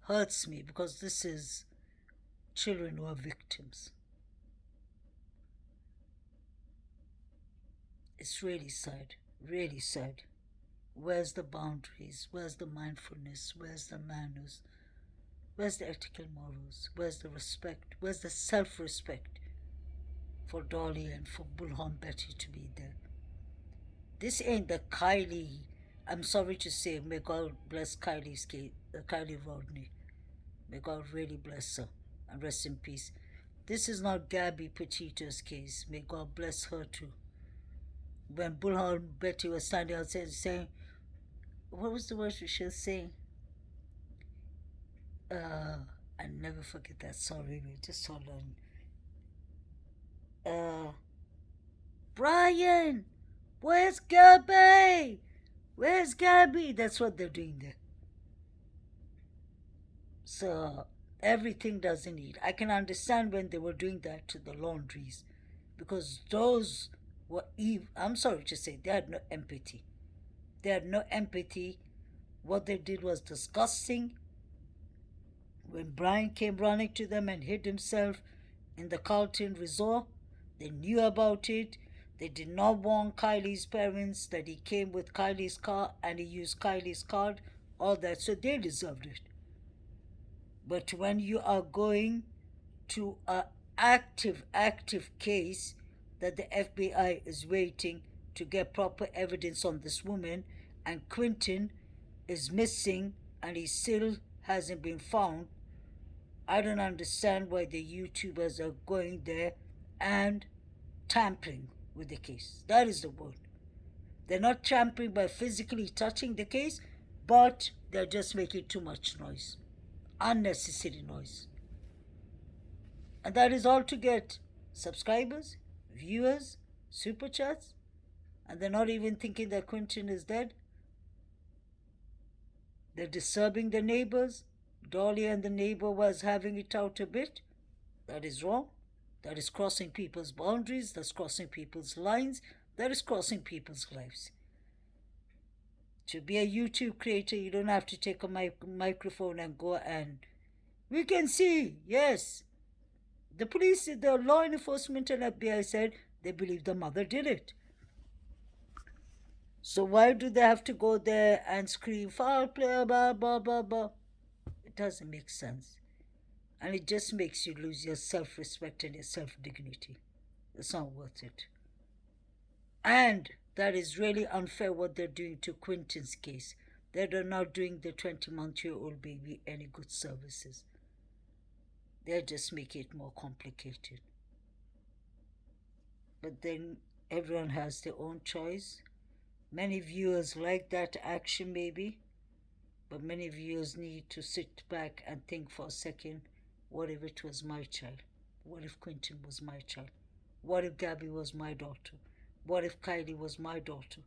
hurts me, because this is children who are victims. It's really sad, really sad. Where's the boundaries? Where's the mindfulness? Where's the manners? Where's the ethical morals? Where's the respect? Where's the self-respect for Dolly and for Bullhorn Betty to be there? This ain't the Kylie. I'm sorry to say, may God bless Kylie's case, Kylie Rodney. May God really bless her and rest in peace. This is not Gabby Petito's case. May God bless her too. When Bullhorn Betty was standing outside saying, what was the word she was saying? I never forget that. Sorry, just hold on. Brian, where's Gabby? Where's Gabby? That's what they're doing there. So everything doesn't need. I can understand when they were doing that to the laundries, because those were evil. I'm sorry to say, they had no empathy. They had no empathy. What they did was disgusting. When Brian came running to them and hid himself in the Carlton resort, they knew about it. They did not warn Kylie's parents that he came with Kylie's car and he used Kylie's card, all that, so they deserved it. But when you are going to an active case that the FBI is waiting to get proper evidence on this woman, and Quinton is missing and he still hasn't been found, I don't understand why the YouTubers are going there and tampering with the case. That is the word. They're not tampering by physically touching the case, but they're just making too much noise. Unnecessary noise. And that is all to get subscribers, viewers, super chats, and they're not even thinking that Quinton is dead. They're disturbing the neighbors. Dolly and the neighbor was having it out a bit. That is wrong. That is crossing people's boundaries. That's crossing people's lines. That is crossing people's lives. To be a YouTube creator, you don't have to take a microphone and go and... We can see, yes. The police, the law enforcement and FBI said they believe the mother did it. So why do they have to go there and scream, foul play, blah, blah, blah, blah? It doesn't make sense. And it just makes you lose your self-respect and your self-dignity. It's not worth it. And that is really unfair what they're doing to Quinton's case. They're not doing the 20-month-old baby any good services. They just make it more complicated. But then everyone has their own choice. Many viewers like that action, maybe, but many viewers need to sit back and think for a second, what if it was my child? What if Quinton was my child? What if Gabby was my daughter? What if Kylie was my daughter?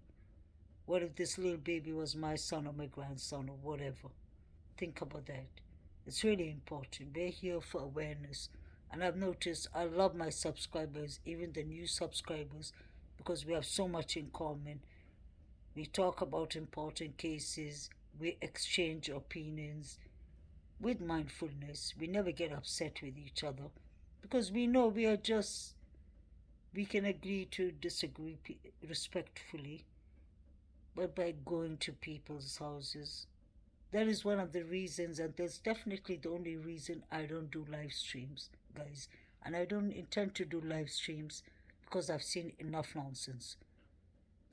What if this little baby was my son or my grandson or whatever? Think about that. It's really important. We're here for awareness. And I've noticed I love my subscribers, even the new subscribers, because we have so much in common. We talk about important cases, we exchange opinions with mindfulness. We never get upset with each other because we know we can agree to disagree respectfully, but by going to people's houses. That is one of the reasons, and that's definitely the only reason I don't do live streams, guys. And I don't intend to do live streams because I've seen enough nonsense.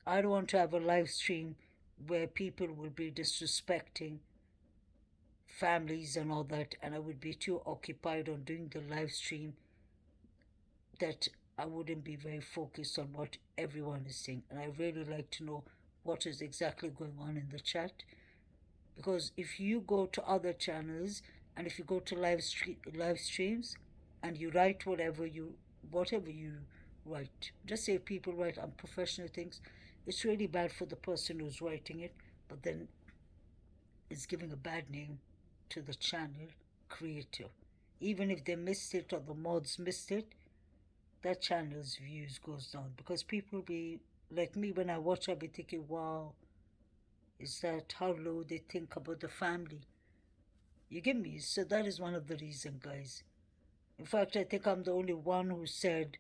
I don't want to have a live stream where people will be disrespecting families and all that, and I would be too occupied on doing the live stream that I wouldn't be very focused on what everyone is saying. And I really like to know what is exactly going on in the chat, because if you go to other channels and if you go to live streams and you write whatever you write, just say people write unprofessional things, it's really bad for the person who's writing it, but then it's giving a bad name to the channel creator. Even if they missed it or the mods missed it, that channel's views goes down, because people be like me, when I watch, I'll be thinking, wow, is that how low they think about the family? You get me? So that is one of the reasons, guys. In fact, I think I'm the only one who said,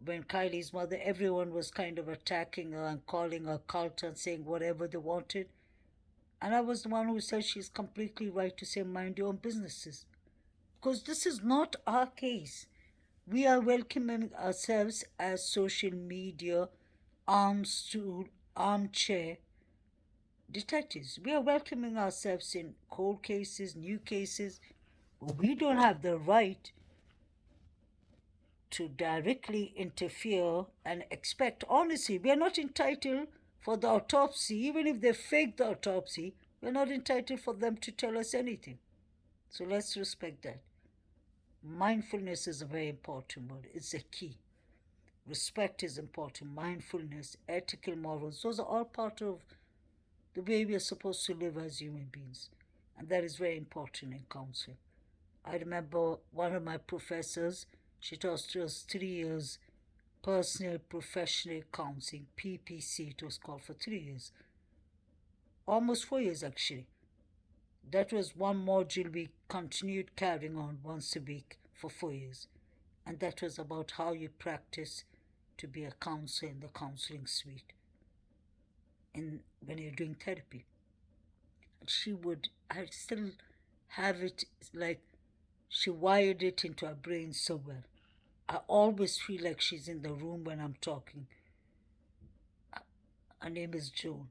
when Kylie's mother, everyone was kind of attacking her and calling her cult and saying whatever they wanted. And I was the one who said she's completely right to say mind your own businesses. Because this is not our case. We are welcoming ourselves as social media armchair detectives. We are welcoming ourselves in cold cases, new cases. But we don't have the right to directly interfere and expect. Honestly, we are not entitled for the autopsy. Even if they fake the autopsy, we're not entitled for them to tell us anything. So let's respect that. Mindfulness is a very important word. It's a key. Respect is important. Mindfulness, ethical morals, those are all part of the way we are supposed to live as human beings. And that is very important in counseling. I remember one of my professors, she taught us 3 years personal professional counseling, PPC it was called, for 3 years. Almost 4 years actually. That was one module we continued carrying on once a week for 4 years. And that was about how you practice to be a counselor in the counseling suite when you're doing therapy. And I still have it, like she wired it into her brain so well. I always feel like she's in the room when I'm talking. Her name is Joan.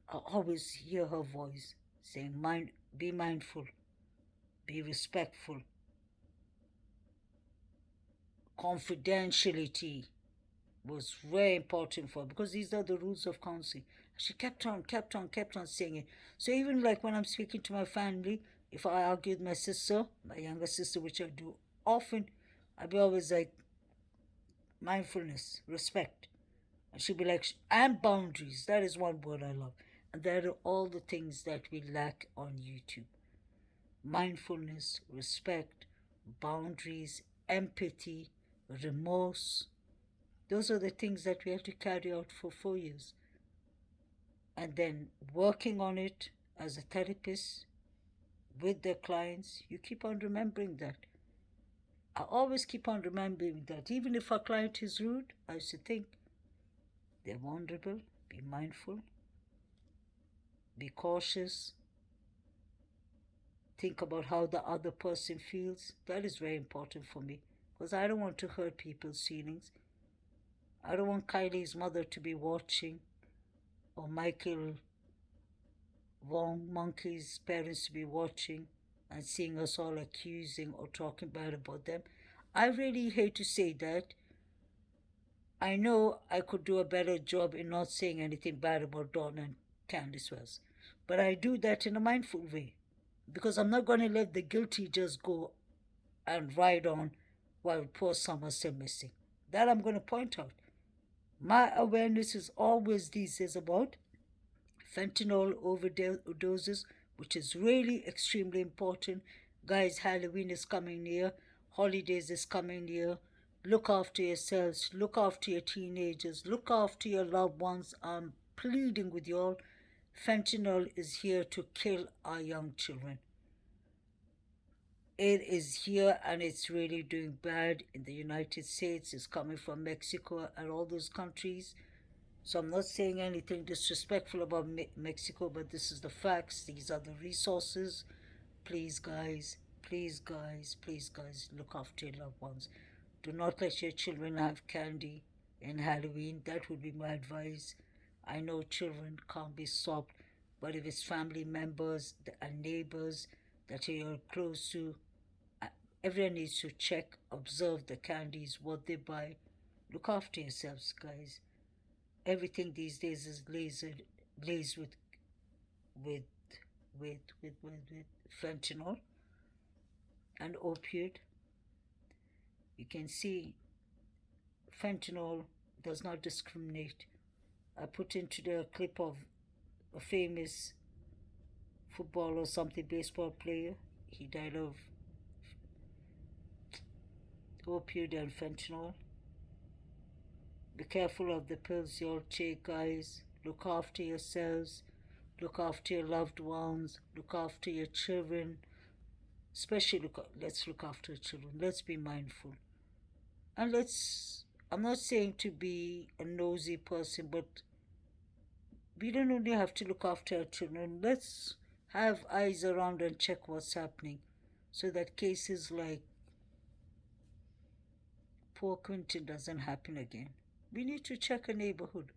I always hear her voice saying, be mindful, be respectful, confidentiality was very important for her, because these are the rules of counseling. She kept on saying it. So even like when I'm speaking to my family, if I argue with my sister, my younger sister, which I do often, I'll be always like, mindfulness, respect. And she'll be like, and boundaries. That is one word I love. And that are all the things that we lack on YouTube. Mindfulness, respect, boundaries, empathy, remorse. Those are the things that we have to carry out for 4 years. And then working on it as a therapist with their clients, you keep on remembering that. I always keep on remembering that. Even if a client is rude, I used to think, they're vulnerable, be mindful, be cautious, think about how the other person feels. That is very important for me, because I don't want to hurt people's feelings. I don't want Kylie's mother to be watching, or Michael Wong Monkey's parents to be watching, and seeing us all accusing or talking bad about them. I really hate to say that. I know I could do a better job in not saying anything bad about Dawn and Candice Wells, but I do that in a mindful way because I'm not going to let the guilty just go and ride on while poor Summer's still missing. That I'm going to point out. My awareness is always these days about fentanyl overdoses, which is really extremely important. Guys, Halloween is coming near, holidays is coming near. Look after yourselves, look after your teenagers, look after your loved ones. I'm pleading with you all. Fentanyl is here to kill our young children. It is here and it's really doing bad in the United States. It's coming from Mexico and all those countries. So I'm not saying anything disrespectful about Mexico, but this is the facts. These are the resources. Please, guys, please, guys, please, guys, look after your loved ones. Do not let your children have candy in Halloween. That would be my advice. I know children can't be stopped, but if it's family members and neighbors that you're close to, everyone needs to check, observe the candies, what they buy. Look after yourselves, guys. Everything these days is laced with fentanyl and opioid. You can see fentanyl does not discriminate. I put into the clip of a famous football or something baseball player. He died of opioid and fentanyl. Be careful of the pills you all take, guys. Look after yourselves. Look after your loved ones. Look after your children. Especially let's look after our children. Let's be mindful. And I'm not saying to be a nosy person, but we don't only have to look after our children. Let's have eyes around and check what's happening so that cases like poor Quinton doesn't happen again. We need to check a neighborhood,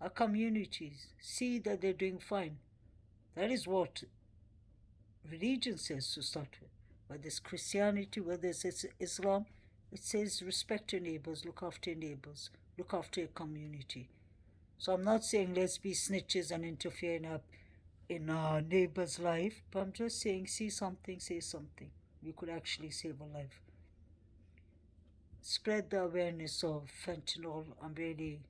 our communities, see that they're doing fine. That is what religion says to start with. Whether it's Christianity, whether it's Islam, it says respect your neighbors, look after your neighbors, look after your community. So I'm not saying let's be snitches and interfere in our neighbor's life, but I'm just saying see something, say something. You could actually save a life. Spread the awareness of fentanyl. I'm really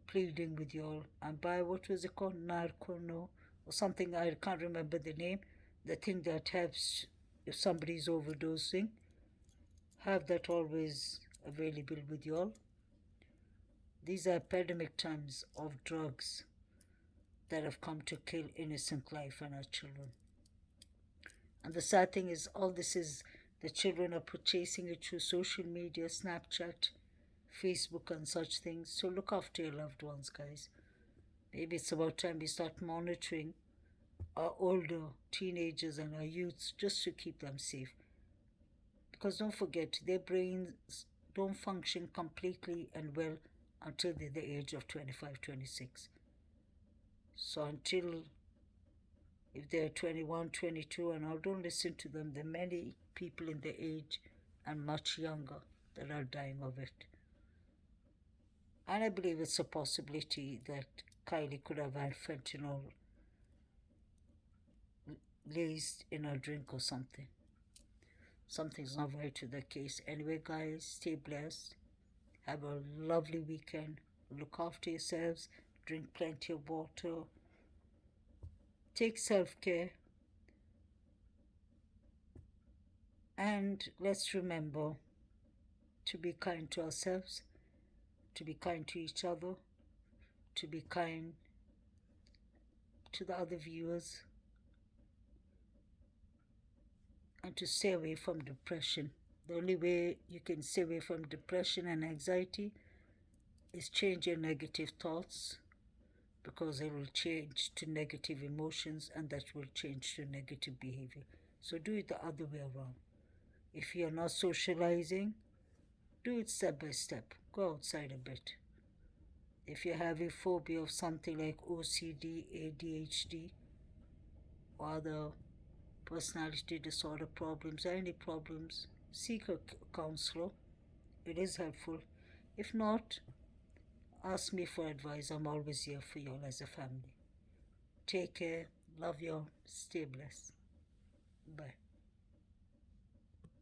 pleading with y'all. And buy, what was it called, Narcono or something, I can't remember the name, the thing that helps if somebody's overdosing. Have that always available with y'all. These are epidemic times of drugs that have come to kill innocent life and our children. And the sad thing is, all this is, the children are purchasing it through social media, Snapchat, Facebook and such things. So look after your loved ones, guys. Maybe it's about time we start monitoring our older teenagers and our youths just to keep them safe. Because don't forget, their brains don't function completely and well until they're the age of 25, 26. So until, if they're 21, 22 and all, don't listen to them. There are many people in their age and much younger that are dying of it. And I believe it's a possibility that Kylie could have had fentanyl laced in her drink or something. Something's not right with the case. Anyway, guys, stay blessed. Have a lovely weekend. Look after yourselves. Drink plenty of water. Take self-care. And let's remember to be kind to ourselves, to be kind to each other, to be kind to the other viewers, and to stay away from depression. The only way you can stay away from depression and anxiety is change your negative thoughts, because it will change to negative emotions and that will change to negative behavior. So do it the other way around. If you're not socializing, do it step by step. Go outside a bit. If you have a phobia of something like OCD, ADHD, or other personality disorder problems or any problems, seek a counselor. It is helpful. If not, ask me for advice. I'm always here for you all as a family. Take care. Love you all. Stay blessed. Bye.